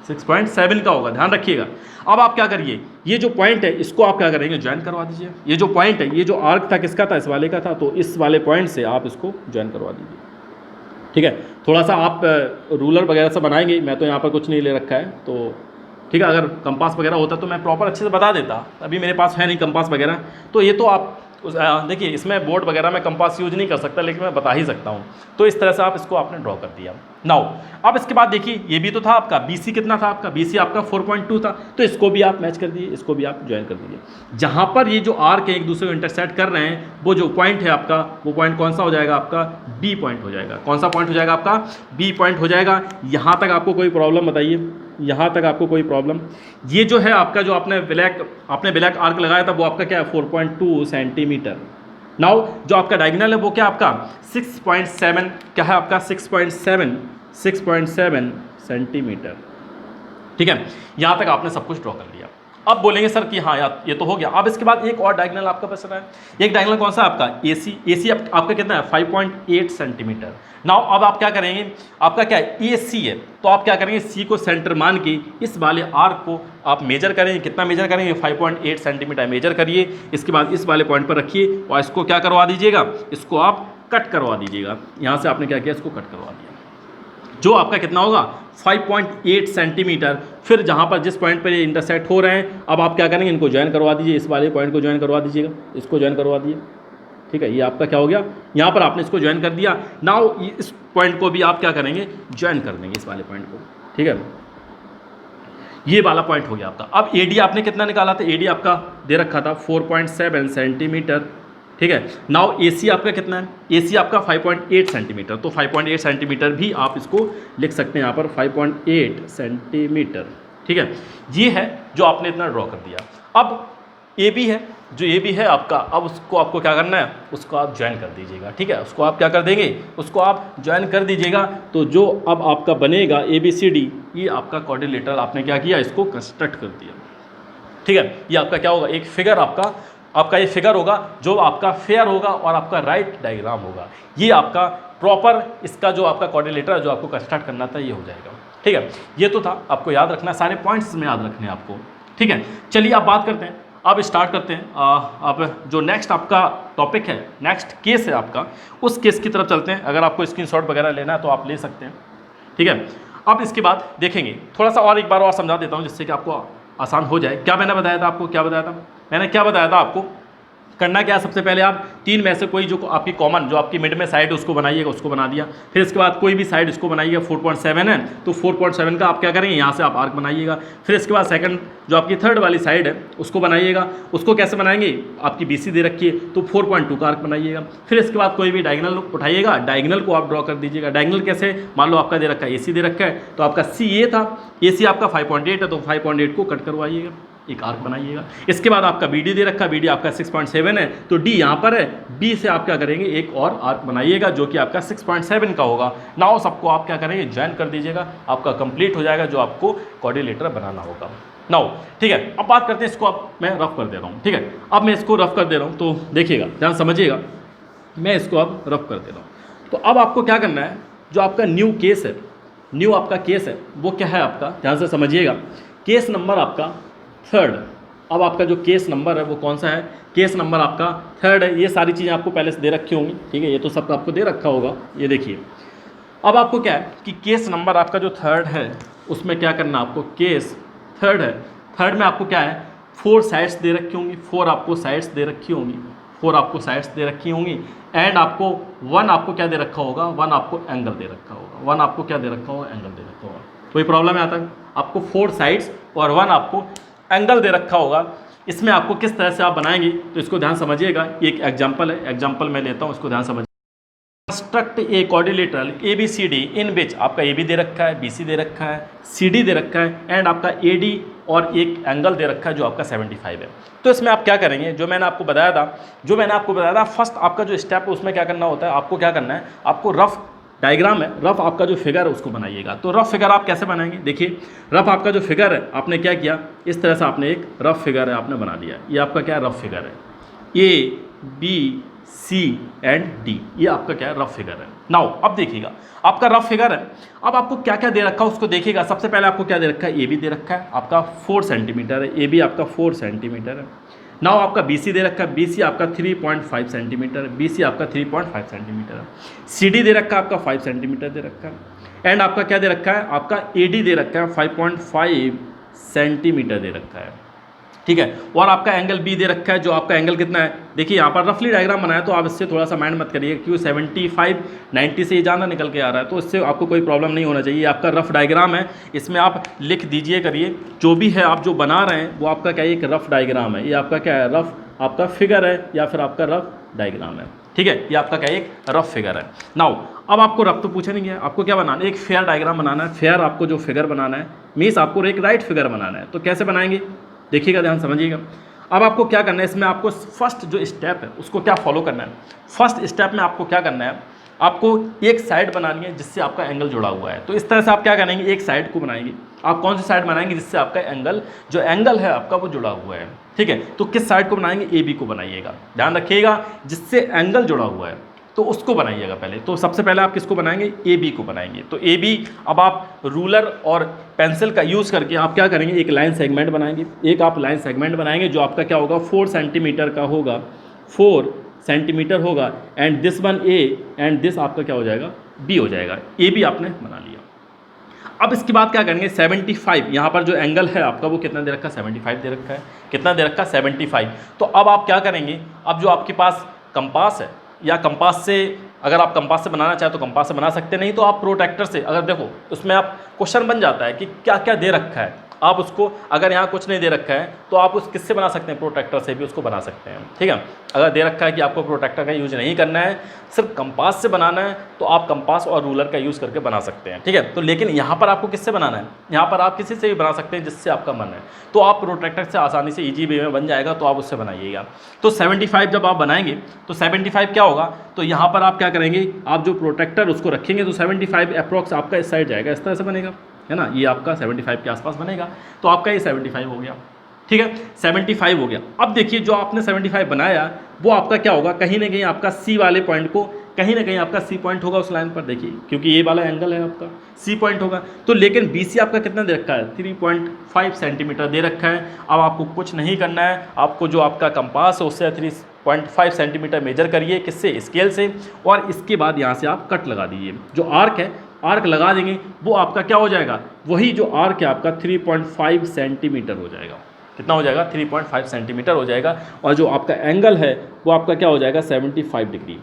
6.7 का होगा, ध्यान रखिएगा। अब आप क्या करिए, ये जो पॉइंट है इसको आप क्या करेंगे, ज्वाइन करवा दीजिए। ये जो पॉइंट है, ये जो आर्क था किसका था, इस वाले का था। तो इस वाले पॉइंट से आप इसको ज्वाइन करवा दीजिए, ठीक है। थोड़ा सा आप रूलर वगैरह से बनाएंगे, मैं तो यहाँ पर कुछ नहीं ले रखा है, तो ठीक है। अगर कंपास वगैरह होता तो मैं प्रॉपर अच्छे से बता देता, अभी मेरे पास है नहीं कंपास वगैरह। तो ये तो आप देखिए, इसमें बोर्ड वगैरह में कंपास यूज नहीं कर सकता, लेकिन मैं बता ही सकता हूँ। तो इस तरह से आप इसको आपने ड्रॉ कर दिया। नाउ अब इसके बाद देखिए, ये भी तो था आपका BC, कितना था आपका BC आपका 4.2 था। तो इसको भी आप मैच कर दीजिए, इसको भी आप ज्वाइन कर दीजिए। जहाँ पर ये जो आर्क है एक दूसरे को इंटरसेक्ट कर रहे हैं, वो जो पॉइंट है आपका, वो पॉइंट कौन सा हो जाएगा आपका, B पॉइंट हो जाएगा। कौन सा पॉइंट हो जाएगा आपका, B पॉइंट हो जाएगा। यहाँ तक आपको कोई प्रॉब्लम बताइए, यहाँ तक आपको कोई प्रॉब्लम? ये जो है आपका, जो आपने ब्लैक आर्क लगाया था वो आपका क्या है 4.2 सेंटीमीटर। नाउ जो आपका डायगोनल है वो क्या आपका 6.7, क्या है आपका 6.7 6.7 सेंटीमीटर। ठीक है, यहाँ तक आपने सब कुछ ड्रॉ कर लिया। अब बोलेंगे सर कि हाँ यार ये तो हो गया। अब इसके बाद एक और डायगोनल आपका बच रहा है। एक डायगोनल कौन सा आपका AC आपका कितना है 5.8 सेंटीमीटर। नाउ अब आप क्या करेंगे, आपका क्या है AC है, तो आप क्या करेंगे C को सेंटर मान के इस वाले आर्क को आप मेजर करेंगे। कितना मेजर करेंगे 5.8 सेंटीमीटर मेजर करिए। इसके बाद इस वाले पॉइंट पर रखिए और इसको क्या करवा दीजिएगा, इसको आप कट करवा दीजिएगा। यहाँ से आपने क्या किया, इसको कट करवा दिया, जो आपका कितना होगा 5.8 सेंटीमीटर। फिर जहाँ पर जिस पॉइंट पर ये इंटरसेक्ट हो रहे हैं, अब आप क्या करेंगे, इनको ज्वाइन करवा दीजिए, इस वाले पॉइंट को ज्वाइन करवा दीजिएगा, इसको ज्वाइन करवा दिए। ठीक है, ये आपका क्या हो गया, यहाँ पर आपने इसको ज्वाइन कर दिया। नाउ इस पॉइंट को भी आप क्या करेंगे, ज्वाइन कर देंगे इस वाले पॉइंट को। ठीक है, ये वाला पॉइंट हो गया आपका। अब AD आपने कितना निकाला था, AD आपका दे रखा था 4.7 सेंटीमीटर। ठीक है, नाउ AC आपका कितना है, AC आपका 5.8 सेंटीमीटर। तो 5.8 सेंटीमीटर भी आप इसको लिख सकते हैं यहाँ पर 5.8 सेंटीमीटर। ठीक है, ये है जो आपने इतना ड्रॉ कर दिया। अब AB है, जो AB है आपका, अब उसको आपको क्या करना है, उसको आप ज्वाइन कर दीजिएगा। ठीक है, उसको आप क्या कर देंगे, उसको आप ज्वाइन कर दीजिएगा। तो जो अब आपका बनेगा ABCD, ये आपका क्वाड्रिलेटरल आपने क्या किया, इसको कंस्ट्रक्ट कर दिया। ठीक है, ये आपका क्या होगा, एक फिगर आपका ये फिगर होगा जो आपका फेयर होगा और आपका राइट डायग्राम होगा। ये आपका प्रॉपर इसका जो आपका क्वाड्रिलेटरल जो आपको कंस्ट्रक्ट करना था ये हो जाएगा। ठीक है, ये तो था, आपको याद रखना, सारे पॉइंट्स में याद रखने हैं आपको। ठीक है, चलिए आप बात करते हैं, अब स्टार्ट करते हैं। अब जो नेक्स्ट आपका टॉपिक है, नेक्स्ट केस है आपका, उस केस की तरफ चलते हैं। अगर आपको स्क्रीनशॉट वगैरह लेना है तो आप ले सकते हैं। ठीक है, अब इसके बाद देखेंगे, थोड़ा सा और एक बार और समझा देता हूँ जिससे कि आपको आसान हो जाए। क्या मैंने बताया था आपको, क्या बताया था मैंने, क्या बताया था आपको, करना क्या है, सबसे पहले आप तीन में से कोई जो आपकी कॉमन, जो आपकी मिड में साइड है उसको बनाइएगा, उसको बना दिया। फिर इसके बाद कोई भी साइड इसको बनाइएगा, 4.7 है तो 4.7 का आप क्या करेंगे, यहाँ से आप आर्क बनाइएगा। फिर इसके बाद सेकंड जो आपकी थर्ड वाली साइड है उसको बनाइएगा। उसको कैसे बनाएंगे, आपकी BC दे रखी है तो 4.2 का आर्क बनाइएगा। फिर इसके बाद कोई भी डायगोनल उठाइएगा, डायगोनल को आप ड्रॉ कर दीजिएगा। डायगोनल कैसे, मान लो आपका दे रखा है AC दे रखा है, तो आपका CA था, AC आपका 5.8 है तो 5.8 को कट करवाइएगा, एक आर्क बनाइएगा। इसके बाद आपका BD दे रखा है, BD आपका 6.7 है तो D यहाँ पर है, B से आप क्या करेंगे, एक और आर्क बनाइएगा जो कि आपका 6.7 का होगा। नाउ सबको आप क्या करेंगे, ज्वाइन कर दीजिएगा, आपका कंप्लीट हो जाएगा जो आपको क्वाड्रिलेटरल बनाना होगा। नाउ ठीक है, अब बात करते हैं, इसको अब मैं रफ कर दे रहा हूँ। ठीक है, अब मैं इसको रफ कर दे रहा हूँ तो देखिएगा, ध्यान समझिएगा, मैं इसको अब रफ कर दे रहा हूँ। तो अब आपको क्या करना है, जो आपका न्यू केस है, न्यू आपका केस है वो क्या है आपका, ध्यान से समझिएगा। केस नंबर आपका थर्ड, अब आपका जो केस नंबर है वो कौन सा है, केस नंबर आपका थर्ड है। ये सारी चीज़ें आपको पहले से दे रखी होंगी, ठीक है, ये तो सब आपको दे रखा होगा। ये देखिए, अब आपको क्या है कि केस नंबर आपका जो थर्ड है उसमें क्या करना, आपको केस थर्ड है, थर्ड में आपको क्या है, 4 साइड्स दे रखी होंगी, 4 आपको साइड्स दे रखी होंगी, 4 आपको साइड्स दे रखी होंगी। एंड आपको 1 आपको क्या दे रखा होगा, 1 आपको एंगल दे रखा होगा, 1 आपको क्या दे रखा होगा, एंगल दे रखा होगा। कोई प्रॉब्लम है आता है, आपको 4 साइड्स और 1 आपको एंगल दे रखा होगा। इसमें आपको किस तरह से आप बनाएंगे तो इसको ध्यान समझिएगा। एक एग्जांपल है, एग्जांपल मैं लेता हूँ, इसको ध्यान समझिए। कंस्ट्रक्ट ए क्वाड्रिलेटरल ABCD इन विच आपका AB दे रखा है, BC दे रखा है, CD दे रखा है एंड आपका AD और एक एंगल दे रखा है जो आपका 75 है। तो इसमें आप क्या करेंगे, जो मैंने आपको बताया था, फर्स्ट आपका जो स्टेप है उसमें क्या करना होता है, आपको क्या करना है, आपको रफ डायग्राम है, रफ आपका जो फिगर है उसको बनाइएगा। तो रफ फिगर आप कैसे बनाएंगे, देखिए रफ आपका जो फिगर है आपने क्या किया, इस तरह से आपने एक रफ फिगर है आपने बना दिया। ये आपका क्या है, रफ फिगर है, ABC एंड D, ये आपका क्या है, रफ फिगर है। नाउ अब देखिएगा, आपका रफ फिगर है, अब आपको क्या क्या दे रखा है उसको देखिएगा। सबसे पहले आपको क्या दे रखा है, AB दे रखा है आपका 4 सेंटीमीटर है, AB आपका 4 सेंटीमीटर है। नाउ आपका BC दे रखा है, BC आपका 3.5 सेंटीमीटर है, BC आपका 3.5 सेंटीमीटर है। CD दे रखा है आपका 5 सेंटीमीटर दे रखा है। एंड आपका क्या दे रखा है, आपका AD दे रखा है 5.5 सेंटीमीटर दे रखा है, ठीक है। और आपका एंगल B दे रखा है, जो आपका एंगल कितना है, देखिए यहाँ पर रफली डायग्राम बनाया तो आप इससे थोड़ा सा माइंड मत करिए, क्यों 75 90 से ये ज़्यादा निकल के आ रहा है, तो इससे आपको कोई प्रॉब्लम नहीं होना चाहिए। आपका रफ डायग्राम है, इसमें आप लिख दीजिए करिए, जो भी है आप जो बना रहे हैं वो आपका क्या है, एक रफ डायग्राम है। ये आपका क्या है, रफ आपका फिगर है या फिर आपका रफ डायग्राम है, ठीक है। ये आपका क्या है, एक रफ फिगर है। नाउ अब आपको रफ तो पूछा नहीं गया, आपको क्या बनाना है, एक फेयर डायग्राम बनाना है। फेयर आपको जो फिगर बनाना है मीन्स आपको एक राइट फिगर बनाना है। तो कैसे बनाएंगे, देखिएगा, ध्यान समझिएगा। अब आपको क्या करना है, इसमें आपको फर्स्ट जो स्टेप है उसको क्या फॉलो करना है। फर्स्ट स्टेप में आपको क्या करना है, आपको एक साइड बनानी है जिससे आपका एंगल जुड़ा हुआ है। तो इस तरह से आप क्या करेंगे, एक साइड को बनाएंगे। आप कौन सी साइड बनाएंगे जिससे आपका एंगल, जो एंगल है आपका वो जुड़ा हुआ है, ठीक है। तो किस साइड को बनाएंगे, ए बी को बनाइएगा, ध्यान रखिएगा, जिससे एंगल जुड़ा हुआ है तो उसको बनाइएगा पहले। तो सबसे पहले आप किसको बनाएंगे, ए बी को बनाएंगे। तो ए बी, अब आप रूलर और पेंसिल का यूज़ करके आप क्या करेंगे, एक लाइन सेगमेंट बनाएंगे। एक आप लाइन सेगमेंट बनाएंगे जो आपका क्या होगा, 4 सेंटीमीटर का होगा, 4 सेंटीमीटर होगा। And this one A and this आपका क्या हो जाएगा, बी हो जाएगा। ए बी आपने बना लिया। अब इसके बाद क्या करेंगे, 75, यहाँ पर जो एंगल है आपका वो कितना दे रखा है, 75 दे रखा है। कितना दे रखा है, 75। तो अब आप क्या करेंगे, अब जो आपके पास कंपास है, या कंपास से, अगर आप कंपास से बनाना चाहें तो कंपास से बना सकते, नहीं तो आप प्रोट्रैक्टर से, अगर देखो उसमें आप क्वेश्चन बन जाता है कि क्या क्या दे रखा है, आप उसको, अगर यहाँ कुछ नहीं दे रखा है तो आप उस किससे बना सकते हैं, प्रोट्रैक्टर से भी उसको बना सकते हैं, ठीक है। अगर दे रखा है कि आपको प्रोट्रैक्टर का यूज़ नहीं करना है, सिर्फ कंपास से बनाना है, तो आप कंपास और रूलर का यूज़ करके बना सकते हैं, ठीक है। तो लेकिन यहाँ पर आपको किससे बनाना है, यहाँ पर आप किसी से भी बना सकते हैं जिससे आपका मन है। तो आप प्रोट्रैक्टर से आसानी से ईजी वे में बन जाएगा, तो आप उससे बनाइएगा। तो 75 जब आप बनाएंगे तो 75 क्या होगा, तो यहाँ पर आप क्या करेंगे, आप जो प्रोट्रैक्टर उसको रखेंगे तो 75 अप्रॉक्स आपका इस साइड जाएगा, इस तरह से बनेगा, है ना। ये आपका 75 के आसपास बनेगा। तो आपका ये 75 हो गया, ठीक है, 75 हो गया। अब देखिए जो आपने 75 बनाया वो आपका क्या होगा, कहीं ना कहीं आपका सी वाले पॉइंट को, कहीं ना कहीं आपका सी पॉइंट होगा उस लाइन पर, देखिए, क्योंकि ये वाला एंगल है आपका, सी पॉइंट होगा। तो लेकिन बी सी आपका कितना दे रखा है, 3.5 सेंटीमीटर दे रखा है। अब आपको कुछ नहीं करना है, आपको जो आपका कंपास है उससे 3.5 सेंटीमीटर मेजर करिए, किससे, स्केल से, और इसके बाद यहाँ से आप कट लगा दीजिए। जो आर्क है, आर्क लगा देंगे, वो आपका क्या हो जाएगा, वही जो आर्क है आपका 3.5 सेंटीमीटर हो जाएगा। कितना हो जाएगा, 3.5 सेंटीमीटर हो जाएगा। और जो आपका एंगल है वो आपका क्या हो जाएगा, 75 डिग्री।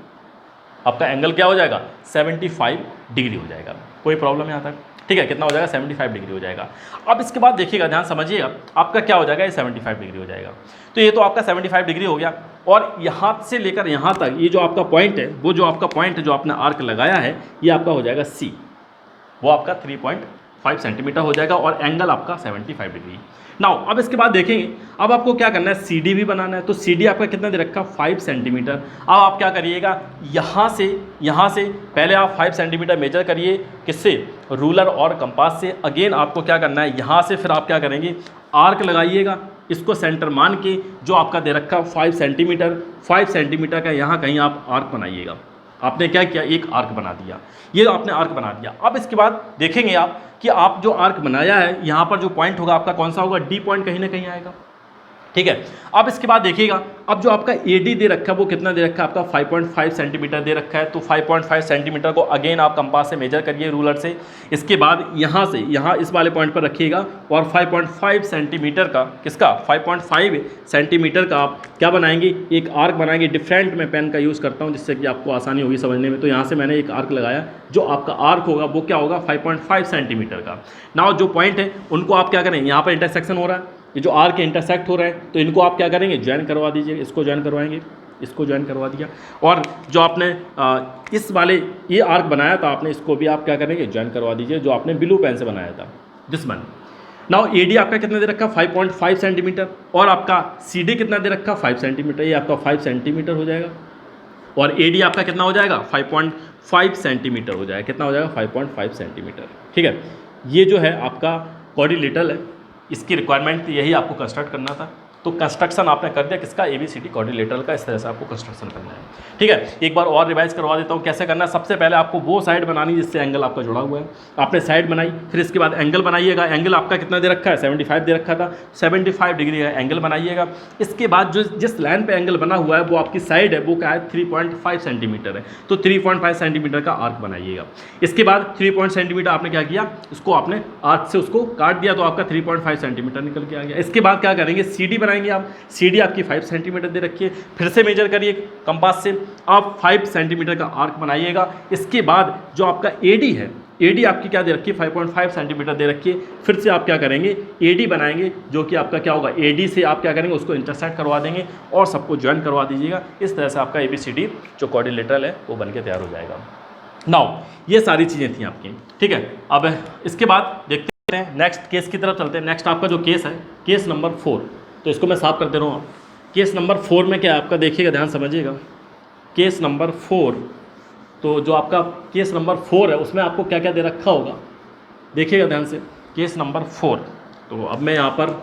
आपका एंगल क्या हो जाएगा, 75 डिग्री हो जाएगा। कोई प्रॉब्लम यहाँ तक, ठीक है। कितना हो जाएगा, 75 डिग्री हो जाएगा। अब इसके बाद देखिएगा, ध्यान समझिएगा, आपका क्या हो जाएगा, ये 75 डिग्री हो जाएगा। तो ये तो आपका 75 डिग्री हो गया। और यहाँ से लेकर यहाँ तक ये जो आपका पॉइंट है, वो जो आपका पॉइंट है जो आपने आर्क लगाया है, ये आपका हो जाएगा सी, वो आपका 3.5 सेंटीमीटर हो जाएगा, और एंगल आपका 75 डिग्री। नाउ अब इसके बाद देखेंगे, अब आपको क्या करना है, सी डी भी बनाना है। तो सी डी आपका कितना दे रखा, 5 सेंटीमीटर। अब आप क्या करिएगा, यहाँ से पहले आप 5 सेंटीमीटर मेजर करिए, किससे, रूलर और कंपास से। अगेन आपको क्या करना है, यहाँ से फिर आप क्या करेंगे, आर्क लगाइएगा, इसको सेंटर मान के, जो आपका दे रखा 5 सेंटीमीटर का यहाँ कहीं आप आर्क बनाइएगा। आपने क्या किया, एक आर्क बना दिया, ये आपने आर्क बना दिया। अब इसके बाद देखेंगे आप कि आप जो आर्क बनाया है, यहाँ पर जो पॉइंट होगा आपका कौन सा होगा, डी पॉइंट कहीं ना कहीं आएगा, ठीक है। अब इसके बाद देखिएगा, अब जो आपका ए डी दे रखा है वो कितना दे रखा है, आपका 5.5 सेंटीमीटर दे रखा है। तो 5.5 सेंटीमीटर को अगेन आप कंपास से मेजर करिए, रूलर से। इसके बाद यहाँ से यहाँ इस वाले पॉइंट पर रखिएगा, और 5.5 सेंटीमीटर का, किसका, 5.5 सेंटीमीटर का आप क्या बनाएंगे, एक आर्क बनाएंगे। डिफरेंट मैं पेन का यूज़ करता हूँ जिससे कि आपको आसानी होगी समझने में। तो यहाँ से मैंने एक आर्क लगाया, जो आपका आर्क होगा वो क्या होगा, 5.5 सेंटीमीटर का। नाउ जो पॉइंट है उनको आप क्या करें, यहाँ पर इंटरसेक्शन हो रहा है, ये जो आर्क इंटरसेक्ट हो रहा है, तो इनको आप क्या करेंगे, ज्वाइन करवा दीजिए। इसको ज्वाइन करवाएंगे, इसको ज्वाइन करवा दिया। और जो आपने इस वाले ये आर्क बनाया था आपने, इसको भी आप क्या करेंगे, ज्वाइन करवा दीजिए, जो आपने ब्लू पेन से बनाया था, this one. Now A D आपका कितना दे रखा, 5.5 सेंटीमीटर, और आपका सी डी कितना दे रखा, 5 सेंटीमीटर। ये आपका 5 सेंटीमीटर हो जाएगा, और ए डी आपका कितना हो जाएगा, 5.5 सेंटीमीटर हो जाएगा। कितना हो जाएगा, 5.5 सेंटीमीटर, ठीक है। ये जो है आपका क्वाड्रिलेटरल है, इसकी रिक्वायरमेंट थी, यही आपको कंस्ट्रक्ट करना था। तो कंस्ट्रक्शन आपने कर दिया किसका, ABCD क्वाड्रिलेटरल का। इस तरह से आपको कंस्ट्रक्शन करना है, ठीक है। एक बार और रिवाइज करवा देता हूँ कैसे करना है। सबसे पहले आपको वो साइड बनानी जिससे एंगल आपका जुड़ा हुआ है, आपने साइड बनाई। फिर इसके बाद एंगल बनाइएगा। एंगल आपका कितना दे रखा है, 75 दे रखा था, 75 डिग्री का एंगल बनाइएगा। इसके बाद जो जिस लाइन पे एंगल बना हुआ है वो आपकी साइड है, वो क्या है, 3.5 सेंटीमीटर है। तो 3.5 सेंटीमीटर का आर्क बनाइएगा। इसके बाद 3 सेंटीमीटर आपने क्या किया, इसको आपने आर्क से उसको काट दिया, तो आपका 3.5 सेंटीमीटर निकल के आ गया। इसके बाद क्या करेंगे, CD बनाएंगे आप। CD आपकी 5 सेंटीमीटर दे रखी है। फिर से मेजर करिए कंपास से, आप 5 सेंटीमीटर का आर्क बनाइएगा। इसके बाद जो आपका AD है, AD आपकी क्या दे रखी है, 5.5 सेंटीमीटर दे रखी है। फिर से आप क्या करेंगे, AD बनाएंगे, जो कि आपका क्या होगा, AD से आप क्या करेंगे, उसको इंटरसेक्ट करवा देंगे और सबको ज्वाइन करवा दीजिएगा। इस तरह से आपका ABCD जो क्वाड्रिलेटरल है वो बन के तैयार हो जाएगा। नाउ ये सारी चीज़ें थी आपकी, ठीक है। अब इसके बाद देखते हैं नेक्स्ट केस की तरफ चलते हैं। नेक्स्ट आपका जो केस है, केस नंबर 4, तो इसको मैं साफ कर दे रहा हूँ। केस नंबर 4 में क्या है आपका, देखिएगा, ध्यान समझिएगा। केस नंबर 4 तो जो आपका केस नंबर 4 है उसमें आपको क्या क्या दे रखा होगा, देखिएगा ध्यान से। केस नंबर 4, तो अब मैं यहाँ पर,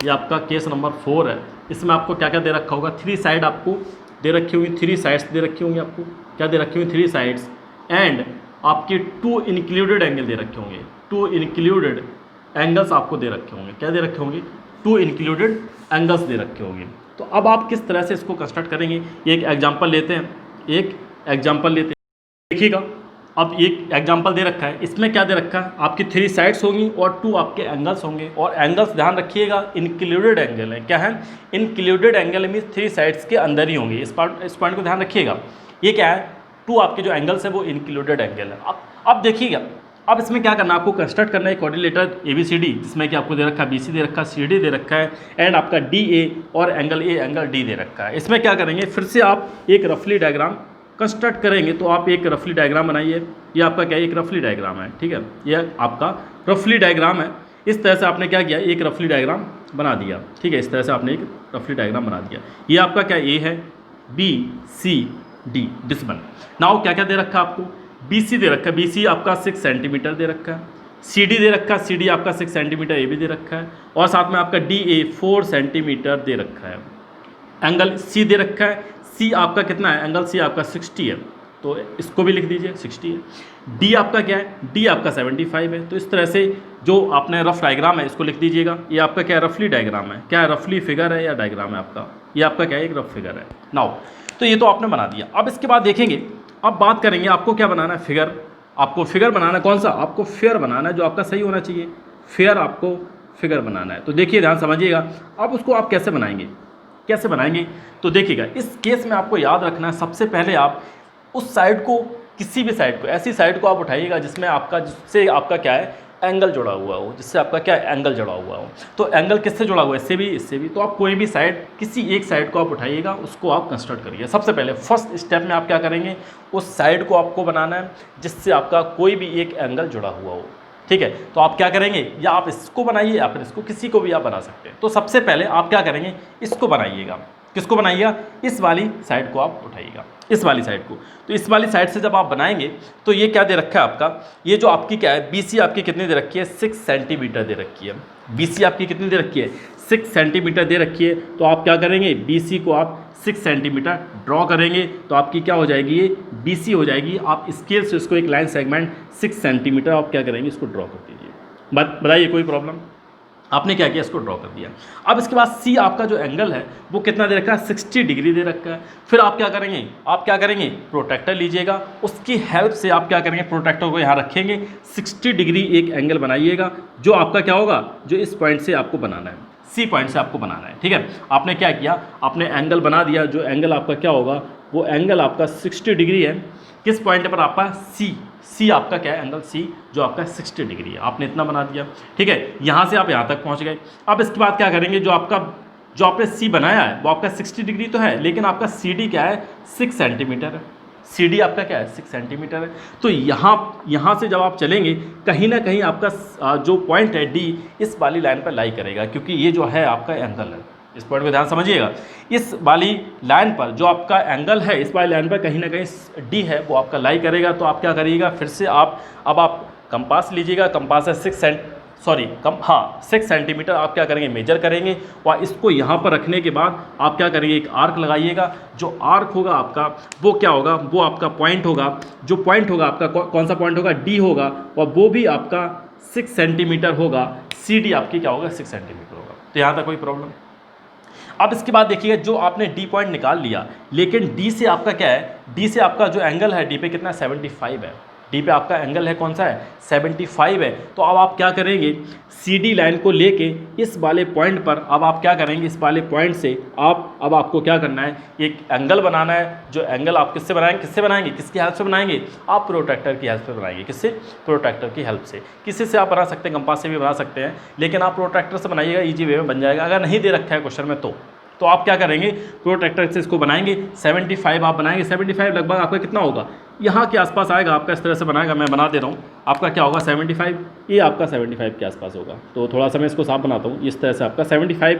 ये आपका केस नंबर 4 है, इसमें आपको क्या क्या दे रखा होगा, 3 साइड आपको दे रखी होंगी, 3 साइड्स दे रखी होंगी आपको, क्या दे रखी होंगी, 3 साइड्स, एंड आपके 2 इंक्लूडेड एंगल दे रखे होंगे, 2 इंक्लूडेड एंगल्स आपको दे रखे होंगे, क्या दे रखे होंगे, 2 इंक्लूडेड एंगल्स दे रखे होंगे। तो अब आप किस तरह से इसको कंस्ट्रक्ट करेंगे, एक एग्जाम्पल लेते हैं, एक एग्जाम्पल लेते हैं, देखिएगा। अब एक एग्जाम्पल दे रखा है, इसमें क्या दे रखा है, आपकी 3 साइड्स होंगी और 2 आपके एंगल्स होंगे, और एंगल्स ध्यान रखिएगा इंक्लूडेड एंगल है, क्या है, इंक्लूडेड एंगल मीन्स 3 साइड्स के अंदर ही होंगे, इस पॉइंट को ध्यान रखिएगा। ये क्या है, 2 आपके जो एंगल्स है वो इंक्लूडेड एंगल है। अब देखिएगा, अब इसमें क्या करना है, आपको कंस्ट्रक्ट करना है क्वाड्रिलेटरल ABCD, जिसमें कि आपको दे रखा है BC दे रखा है, CD दे रखा है, एंड आपका DA और एंगल A एंगल D दे रखा है। इसमें क्या करेंगे, फिर से आप एक रफली डायग्राम कंस्ट्रक्ट करेंगे। तो आप एक रफली डायग्राम बनाइए, ये आपका क्या है, एक रफली डायग्राम है, ठीक है, ये आपका रफली डायग्राम है। इस तरह से आपने क्या किया, एक रफली डायग्राम बना दिया, ठीक है, इस तरह से आपने एक रफली डायग्राम बना दिया। ये आपका क्या A है, B C D डिसबन। नाउ क्या क्या दे रखा है आपको, BC दे रखा है, BC आपका 6 सेंटीमीटर दे रखा है, CD दे रखा है, CD आपका 6 सेंटीमीटर ये भी दे रखा है, और साथ में आपका DA 4 सेंटीमीटर दे रखा है। एंगल C दे रखा है, C आपका कितना है, एंगल C आपका 60 है, तो इसको भी लिख दीजिए 60 है। D आपका क्या है, D आपका 75 है। तो इस तरह से जो आपने रफ डायग्राम है इसको लिख दीजिएगा। ये आपका क्या है, रफली डायग्राम है, क्या है, रफली फिगर है या डायग्राम है आपका, ये आपका क्या है, एक रफ फिगर है। नाउ तो ये तो आपने बना दिया। अब इसके बाद देखेंगे, अब बात करेंगे आपको क्या बनाना है, फिगर। आपको फिगर बनाना है, कौन सा, आपको फेयर बनाना है, जो आपका सही होना चाहिए, फेयर आपको फिगर बनाना है। तो देखिए ध्यान समझिएगा, अब उसको आप कैसे बनाएंगे, कैसे बनाएंगे, तो देखिएगा इस केस में आपको याद रखना है, सबसे पहले आप उस साइड को, किसी भी साइड को, ऐसी साइड को आप उठाइएगा जिसमें आपका, जिससे आपका क्या है, एंगल जुड़ा हुआ हो, जिससे आपका क्या है, एंगल जुड़ा हुआ हो। तो एंगल किससे जुड़ा हुआ है, इससे भी, इससे भी। तो आप कोई भी साइड, किसी एक साइड को आप उठाइएगा, उसको आप कंस्ट्रक्ट करिए। सबसे पहले फर्स्ट स्टेप में आप क्या करेंगे, उस साइड को आपको बनाना है जिससे आपका कोई भी एक एंगल जुड़ा हुआ हो, ठीक है। तो आप क्या करेंगे, या आप इसको बनाइए या फिर इसको, किसी को भी आप बना सकते हैं। तो सबसे पहले आप क्या करेंगे, इसको बनाइएगा। किसको बनाइएगा, इस वाली साइड को आप उठाइएगा, इस वाली साइड को। तो इस वाली साइड से जब आप बनाएंगे तो ये क्या दे रखा है आपका, ये जो आपकी क्या है, BC आपकी कितनी दे रखी है, 6 सेंटीमीटर दे रखी है। BC आपकी कितनी दे रखी है, 6 सेंटीमीटर दे रखी है। तो आप क्या करेंगे, BC को आप 6 सेंटीमीटर ड्रॉ करेंगे, तो आपकी क्या हो जाएगी, ये BC हो जाएगी। आप स्केल से इसको एक लाइन सेगमेंट 6 सेंटीमीटर आप क्या करेंगे, इसको ड्रॉ कर दीजिए। बताइए कोई प्रॉब्लम, आपने क्या किया, इसको ड्रॉ कर दिया। अब इसके बाद C आपका जो एंगल है वो कितना दे रखा है, 60 डिग्री दे रखा है। फिर आप क्या करेंगे, आप क्या करेंगे, प्रोटेक्टर लीजिएगा, उसकी हेल्प से आप क्या करेंगे, प्रोटेक्टर को यहाँ रखेंगे, 60 डिग्री एक एंगल बनाइएगा, जो आपका क्या होगा, जो इस पॉइंट से आपको बनाना है, C पॉइंट से आपको बनाना है, ठीक है। आपने क्या किया, आपने एंगल बना दिया, जो एंगल आपका क्या होगा, वो एंगल आपका 60 डिग्री है। किस पॉइंट पर आपका, C आपका क्या है, एंगल C जो आपका 60 डिग्री है। आपने इतना बना दिया, ठीक है, यहाँ से आप यहाँ तक पहुँच गए। अब इसके बाद क्या करेंगे, जो आपने C बनाया है वो आपका 60 डिग्री तो है, लेकिन आपका CD क्या है, 6 सेंटीमीटर है। CD आपका क्या है, 6 सेंटीमीटर है। तो यहाँ से जब आप चलेंगे, कहीं ना कहीं आपका जो पॉइंट है D इस वाली लाइन पर लाई करेगा, क्योंकि ये जो है आपका एंगल है। इस पॉइंट को ध्यान समझिएगा, इस वाली लाइन पर जो आपका एंगल है, इस वाली लाइन पर कहीं ना कहीं D है वो आपका लाई करेगा। तो आप क्या करिएगा, फिर से अब आप कंपास लीजिएगा, कंपास है 6 सेंटीमीटर आप क्या करेंगे, मेजर करेंगे, और इसको यहाँ पर रखने के बाद आप क्या करेंगे, एक आर्क लगाइएगा। जो आर्क होगा आपका वो क्या होगा, वो आपका पॉइंट होगा, जो पॉइंट होगा आपका कौन सा पॉइंट होगा, D होगा, और वो भी आपका 6 सेंटीमीटर होगा। CD आपकी क्या होगा, 6 सेंटीमीटर होगा। तो यहाँ तक कोई प्रॉब्लम। अब इसके बाद देखिएगा, जो आपने D पॉइंट निकाल लिया, लेकिन D से आपका क्या है, D से आपका जो एंगल है D पे कितना, 75 है। D पे आपका एंगल है कौन सा है, 75 है। तो अब आप क्या करेंगे, CD लाइन को लेके इस वाले पॉइंट पर अब आप क्या करेंगे, इस वाले पॉइंट से अब आपको क्या करना है, एक एंगल बनाना है। जो एंगल आप किससे बनाएंगे, किसकी हेल्प से बनाएंगे, आप प्रोटेक्टर की हेल्प से बनाएंगे। किससे, प्रोटेक्टर की हेल्प से। किसी से आप बना सकते हैं, कंपास से भी बना सकते हैं, लेकिन आप प्रोटेक्टर से बनाइएगा, ईजी वे में बन जाएगा। अगर नहीं दे रखा है क्वेश्चन में तो आप क्या करेंगे, प्रोटेक्टर से इसको बनाएंगे। 75 आप बनाएंगे, 75 लगभग आपका कितना होगा, यहाँ के आसपास आएगा आपका। इस तरह से बनाएगा, मैं बना दे रहा हूँ, आपका क्या होगा 75, ये आपका 75 के आसपास होगा। तो थोड़ा सा मैं इसको साफ बनाता हूँ। इस तरह से आपका 75,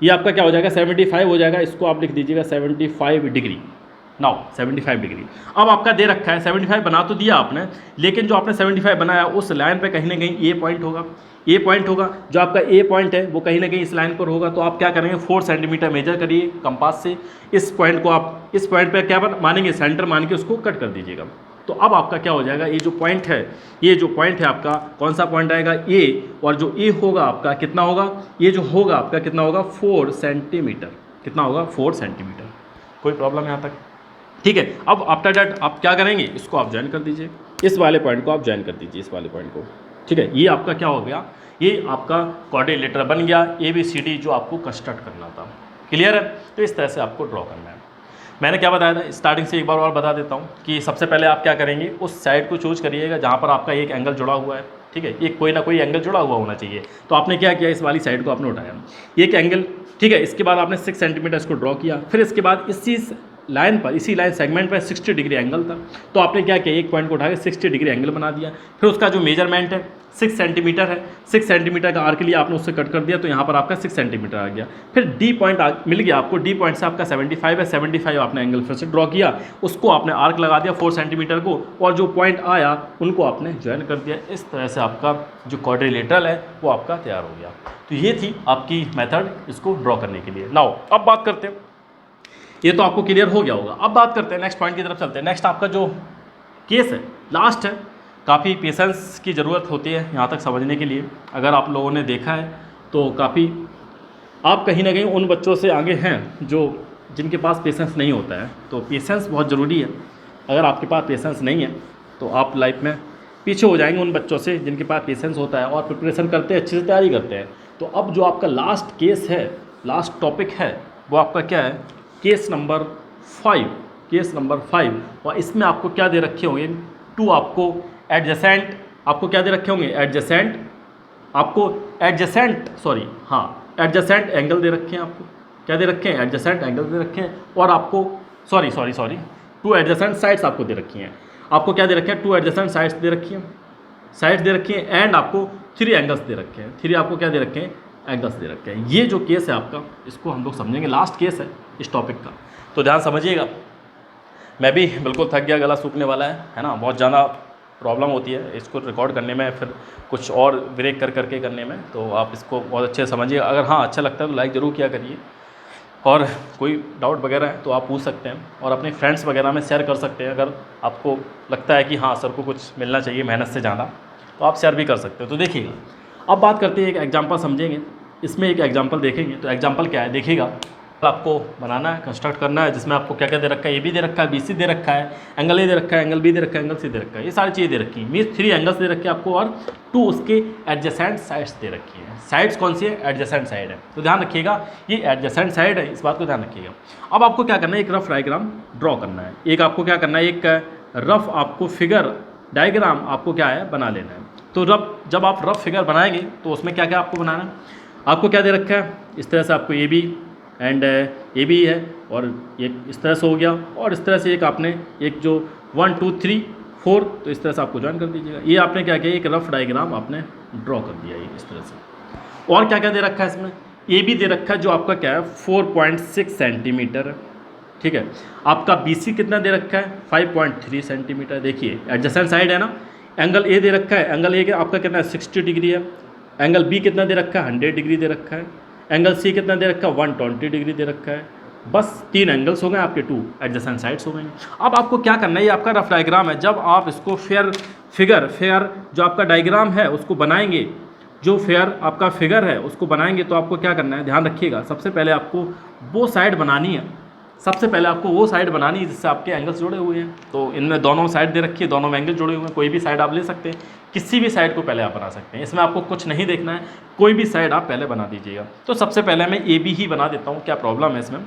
ये आपका क्या हो जाएगा, 75 हो जाएगा। इसको आप लिख दीजिएगा 75 डिग्री, नाउ 75 डिग्री। अब आपका दे रखा है 75 बना तो दिया आपने, लेकिन जो आपने 75 बनाया उस लाइन पे कहीं ना कहीं ए पॉइंट होगा, ए पॉइंट होगा, जो आपका ए पॉइंट है वो कहीं ना कहीं इस लाइन पर होगा। तो आप क्या करेंगे 4 सेंटीमीटर मेजर करिए कंपास से, इस पॉइंट को आप इस पॉइंट पे क्या मानेंगे सेंटर मान के उसको कट कर दीजिएगा। तो अब आपका क्या हो जाएगा, ये जो पॉइंट है, ये जो पॉइंट है आपका कौन सा पॉइंट आएगा ए, और जो ए होगा आपका कितना होगा, ये जो होगा आपका कितना होगा 4 सेंटीमीटर, कितना होगा 4 सेंटीमीटर। कोई प्रॉब्लम यहाँ तक? ठीक है। अब आफ्टर दैट आप क्या करेंगे, इसको आप ज्वाइन कर दीजिए, इस वाले पॉइंट को आप ज्वाइन कर दीजिए, इस वाले पॉइंट को। ठीक है, ये आपका क्या हो गया, ये आपका क्वाड्रिलेटरल बन गया ABCD जो आपको कंस्ट्रक्ट करना था। क्लियर है? तो इस तरह से आपको ड्रॉ करना है। मैंने क्या बताया था स्टार्टिंग से, एक बार और बता देता हूँ कि सबसे पहले आप क्या करेंगे, उस साइड को चूज करिएगा जहाँ पर आपका एक एंगल जुड़ा हुआ है। ठीक है, एक कोई ना कोई एंगल जुड़ा हुआ होना चाहिए। तो आपने क्या किया, इस वाली साइड को आपने उठाया एक एंगल। ठीक है, इसके बाद आपने 6 सेंटीमीटर इसको ड्रॉ किया, फिर इसके बाद इसी लाइन पर, इसी लाइन सेगमेंट पर 60 डिग्री एंगल था। तो आपने क्या किया, एक पॉइंट को उठा के 60 डिग्री एंगल बना दिया। फिर उसका जो मेजरमेंट है 6 सेंटीमीटर है, 6 सेंटीमीटर का आर्क लिया आपने, उससे कट कर दिया, तो यहाँ पर आपका 6 सेंटीमीटर आ गया। फिर डी पॉइंट मिल गया आपको, डी पॉइंट से आपका 75 है, 75 आपने एंगल फिर से ड्रॉ किया, उसको आपने आर्क लगा दिया 4 सेंटीमीटर को, और जो पॉइंट आया उनको आपने ज्वाइन कर दिया। इस तरह से आपका जो क्वाड्रिलेटरल है वो आपका तैयार हो गया। तो ये थी आपकी मेथड इसको ड्रॉ करने के लिए। नाउ अब बात करते हैं, ये तो आपको क्लियर हो गया होगा। अब बात करते हैं नेक्स्ट पॉइंट की तरफ चलते हैं। नेक्स्ट आपका जो केस है लास्ट है, काफ़ी पेशेंस की ज़रूरत होती है यहाँ तक समझने के लिए। अगर आप लोगों ने देखा है तो काफ़ी आप कहीं ना कहीं उन बच्चों से आगे हैं जो जिनके पास पेशेंस नहीं होता है। तो पेशेंस बहुत ज़रूरी है। अगर आपके पास पेशेंस नहीं है तो आप लाइफ में पीछे हो जाएंगे उन बच्चों से जिनके पास पेशेंस होता है और प्रिपरेशन करते हैं, अच्छे से तैयारी करते हैं। तो अब जो आपका लास्ट केस है, लास्ट टॉपिक है, वो आपका क्या है, केस नंबर 5, केस नंबर 5। और इसमें आपको क्या दे रखे होंगे, 2 आपको एडजेसेंट, आपको क्या दे रखे होंगे, एडजेसेंट, आपको एडजेसेंट एडजेसेंट एंगल दे रखे हैं। आपको क्या दे रखे हैं, एडजेसेंट एंगल दे रखे हैं। और आपको 2 एडजेसेंट साइड्स आपको दे रखी हैं। आपको क्या दे रखे हैं, 2 एडजेसेंट साइड्स दे रखी हैं, साइड्स दे रखी हैं, एंड आपको 3 एंगल्स दे रखे हैं। 3 आपको क्या दे रखे हैं, एंगल्स दे रखे हैं। ये जो केस है आपका, इसको हम लोग समझेंगे, लास्ट केस है इस टॉपिक का, तो ध्यान समझिएगा। मैं भी बिल्कुल थक गया, गला सूखने वाला है ना, बहुत ज़्यादा प्रॉब्लम होती है इसको रिकॉर्ड करने में, फिर कुछ और ब्रेक कर करके करने में। तो आप इसको बहुत अच्छे से समझिए। अगर हाँ अच्छा लगता है तो लाइक ज़रूर किया करिए, और कोई डाउट वगैरह है तो आप पूछ सकते हैं, और अपने फ्रेंड्स वगैरह में शेयर कर सकते हैं। अगर आपको लगता है कि हाँ सर को कुछ मिलना चाहिए मेहनत से ज़्यादा, तो आप शेयर भी कर सकते हो। तो देखिएगा, अब बात करते हैं, एक एग्जांपल समझेंगे। इसमें एक एग्जांपल देखेंगे, तो एग्जांपल क्या है देखिएगा। आपको बनाना है, कंस्ट्रक्ट करना है, जिसमें आपको क्या क्या दे रखा है, ए बी दे रखा है, बी सी दे रखा है, एंगल ए दे रखा है, एंगल बी दे रखा है, एंगल सी दे रखा है, ये सारी चीज़ें दे रखी हैं। मीन्स 3 एंगल्स दे रखे हैं आपको, और 2 उसके एडजेसेंट साइड्स दे रखी है। साइड्स कौन सी है, एडजेसेंट साइड है। तो ध्यान रखिएगा ये एडजेसेंट साइड है, इस बात को ध्यान रखिएगा। अब आपको क्या करना है, एक रफ डायग्राम ड्रॉ करना है। एक आपको क्या करना है, एक रफ आपको फिगर डायग्राम आपको क्या है बना लेना है। तो जब आप रफ फिगर बनाएंगे तो उसमें क्या क्या आपको बनाना है, आपको क्या दे रखा है, इस तरह से आपको A B and A B है, और ये इस तरह से हो गया, और इस तरह से एक आपने एक जो 1 2 3 4, तो इस तरह से आपको ज्वाइन कर दीजिएगा। ये आपने क्या किया, एक रफ डायग्राम आपने ड्रॉ कर दिया ये इस तरह से। और क्या क्या दे रखा है इसमें, ए बी दे रखा है जो आपका क्या है 4.6 सेंटीमीटर है। ठीक है, आपका बी सी कितना दे रखा है 5.3 सेंटीमीटर। देखिए एडजेसेंट साइड है ना, एंगल ए दे रखा है, एंगल ए आपका कितना है 60 डिग्री है, एंगल बी कितना दे रखा है 100 डिग्री दे रखा है, एंगल सी कितना दे रखा है 120 डिग्री दे रखा है। बस 3 एंगल्स हो गए आपके, 2 एडजेसेंट साइड्स हो गए। अब आपको क्या करना है, ये आपका रफ डायग्राम है। जब आप इसको फेयर जो आपका डायग्राम है उसको बनाएंगे, जो फेयर आपका फिगर है उसको बनाएंगे, तो आपको क्या करना है, ध्यान रखिएगा। सबसे पहले आपको वो साइड बनानी है, सबसे पहले आपको वो साइड बनानी है जिससे आपके एंगल्स जुड़े हुए हैं। तो इनमें दोनों साइड दे रखी है, दोनों में एंगल जुड़े हुए हैं। कोई भी साइड आप ले सकते हैं, किसी भी साइड को पहले आप बना सकते हैं। इसमें आपको कुछ नहीं देखना है, कोई भी साइड आप पहले बना दीजिएगा। तो सबसे पहले मैं ए बी ही बना देता हूँ, क्या प्रॉब्लम है इसमें।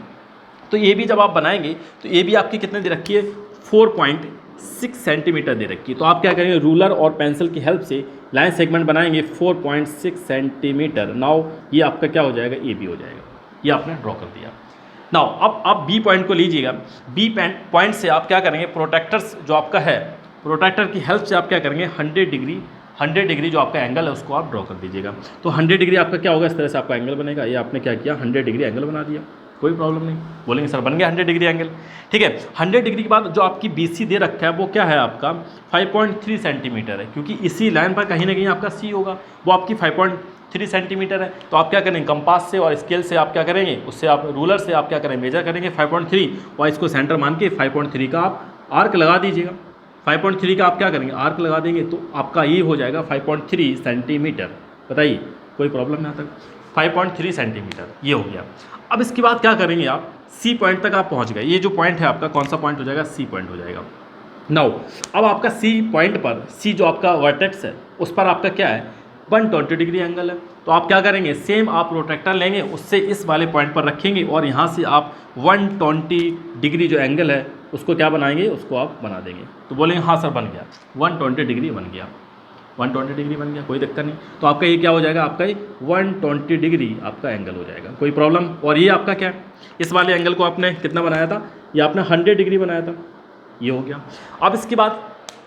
तो ए बी जब आप बनाएंगे तो ए बी आपकी कितने दे रखी है 4.6 सेंटीमीटर दे रखी है। तो आप क्या करेंगे, रूलर और पेंसिल की हेल्प से लाइन सेगमेंट बनाएंगे 4.6 सेंटीमीटर। नाउ ये आपका क्या हो जाएगा, ए बी हो जाएगा। ये आपने ड्रॉ कर दिया। नाउ अब आप बी पॉइंट को लीजिएगा। बी पॉइंट से आप क्या करेंगे, प्रोटेक्टर्स जो आपका है, प्रोटेक्टर की हेल्प से आप क्या करेंगे 100 डिग्री जो आपका एंगल है उसको आप ड्रॉ कर दीजिएगा। तो 100 डिग्री आपका क्या होगा, इस तरह से आपका एंगल बनेगा। ये आपने क्या किया 100 डिग्री एंगल बना दिया। कोई प्रॉब्लम नहीं। बोलेंगे सर बन गया 100 डिग्री एंगल, ठीक है। 100 डिग्री के बाद जो आपकी BC दे रखा है वो क्या है आपका 5.3 सेंटीमीटर है, क्योंकि इसी लाइन पर कहीं ना कहीं आपका C होगा, वो आपकी 5.3 सेंटीमीटर है। तो आप क्या करेंगे, कंपास से और स्केल से आप क्या करेंगे, उससे आप रूलर से आप क्या करेंगे, मेजर करेंगे 5.3 और इसको सेंटर मान के 5.3 का आप आर्क लगा दीजिएगा। 5.3 का आप क्या करेंगे, आर्क लगा देंगे, तो आपका ये हो जाएगा 5.3 सेंटीमीटर। बताइए कोई प्रॉब्लम यहाँ तक, 5.3 सेंटीमीटर ये हो गया। अब इसके बाद क्या करेंगे आप, C पॉइंट तक आप पहुँच गए। ये जो पॉइंट है आपका कौन सा पॉइंट हो जाएगा, C पॉइंट हो जाएगा। नाउ अब आपका C पॉइंट पर, C जो आपका वर्टेक्स है उस पर आपका क्या है 120 डिग्री एंगल है। तो आप क्या करेंगे, सेम आप प्रोट्रैक्टर लेंगे, उससे इस वाले पॉइंट पर रखेंगे और यहाँ से आप 120 डिग्री जो एंगल है उसको क्या बनाएंगे, उसको आप बना देंगे। तो बोलेंगे हाँ सर बन गया, 120 डिग्री बन गया, 120 डिग्री बन गया, कोई दिक्कत नहीं। तो आपका ये क्या हो जाएगा, आपका ये 120 डिग्री आपका एंगल हो जाएगा, कोई प्रॉब्लम। और ये आपका क्या है, इस वाले एंगल को आपने कितना बनाया था, ये आपने 100 डिग्री बनाया था, ये हो गया। अब इसके बाद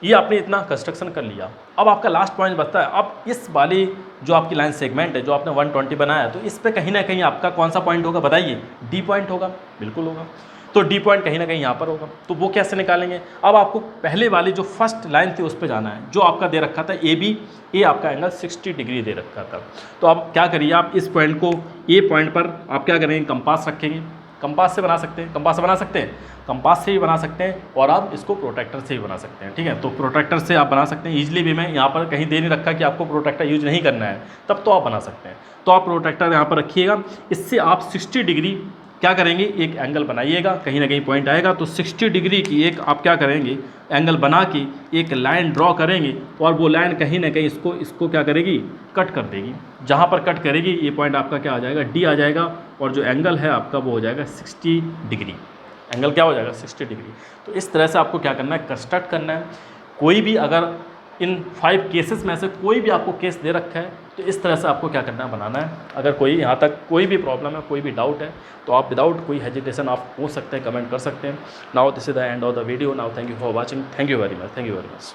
ये आपने इतना कंस्ट्रक्शन कर लिया, अब आपका लास्ट पॉइंट बचता है। अब इस वाली जो आपकी लाइन सेगमेंट है जो आपने 120 बनाया, तो इस पे कहीं ना कहीं आपका कौन सा पॉइंट होगा बताइए, डी पॉइंट होगा, बिल्कुल होगा। तो डी पॉइंट कहीं ना कहीं यहाँ पर होगा, तो वो कैसे निकालेंगे। अब आपको पहले वाली जो फर्स्ट लाइन थी उस पर जाना है, जो आपका दे रखा था ए बी, ए आपका एंगल 60 डिग्री दे रखा था। तो आप क्या करिए, आप इस पॉइंट को ए पॉइंट पर आप क्या करेंगे, कंपास रखेंगे, कंपास से बना सकते हैं, कंपास से बना सकते हैं, कंपास से भी बना सकते हैं और आप इसको प्रोट्रैक्टर से भी बना सकते हैं, ठीक है। तो प्रोट्रैक्टर से आप बना सकते हैं ईजिली भी, मैं यहाँ पर कहीं दे नहीं रखा कि आपको प्रोट्रैक्टर यूज नहीं करना है, तब तो आप बना सकते हैं। तो आप प्रोट्रैक्टर यहाँ पर रखिएगा, इससे आप 60 डिग्री क्या करेंगे, एक एंगल बनाइएगा, कहीं ना कहीं पॉइंट आएगा, तो 60 डिग्री की एक आप क्या करेंगे, एंगल बना के एक लाइन ड्रॉ करेंगे और वो लाइन कहीं ना कहीं इसको क्या करेगी, कट कर देगी। जहाँ पर कट करेगी ये पॉइंट आपका क्या आ जाएगा, डी आ जाएगा, और जो एंगल है आपका वो हो जाएगा 60 डिग्री, एंगल क्या हो जाएगा 60 डिग्री। तो इस तरह से आपको क्या करना है, कंस्ट्रक्ट करना है। कोई भी अगर इन 5 केसेस में से कोई भी आपको केस दे रखा है, तो इस तरह से आपको क्या करना है, बनाना है। अगर कोई यहाँ तक कोई भी प्रॉब्लम है, कोई भी डाउट है, तो आप विदाउट कोई हेजिटेशन आप पूछ सकते हैं, कमेंट कर सकते हैं। Now this is the end of the video. Now thank you for watching, thank you very much, thank you very much.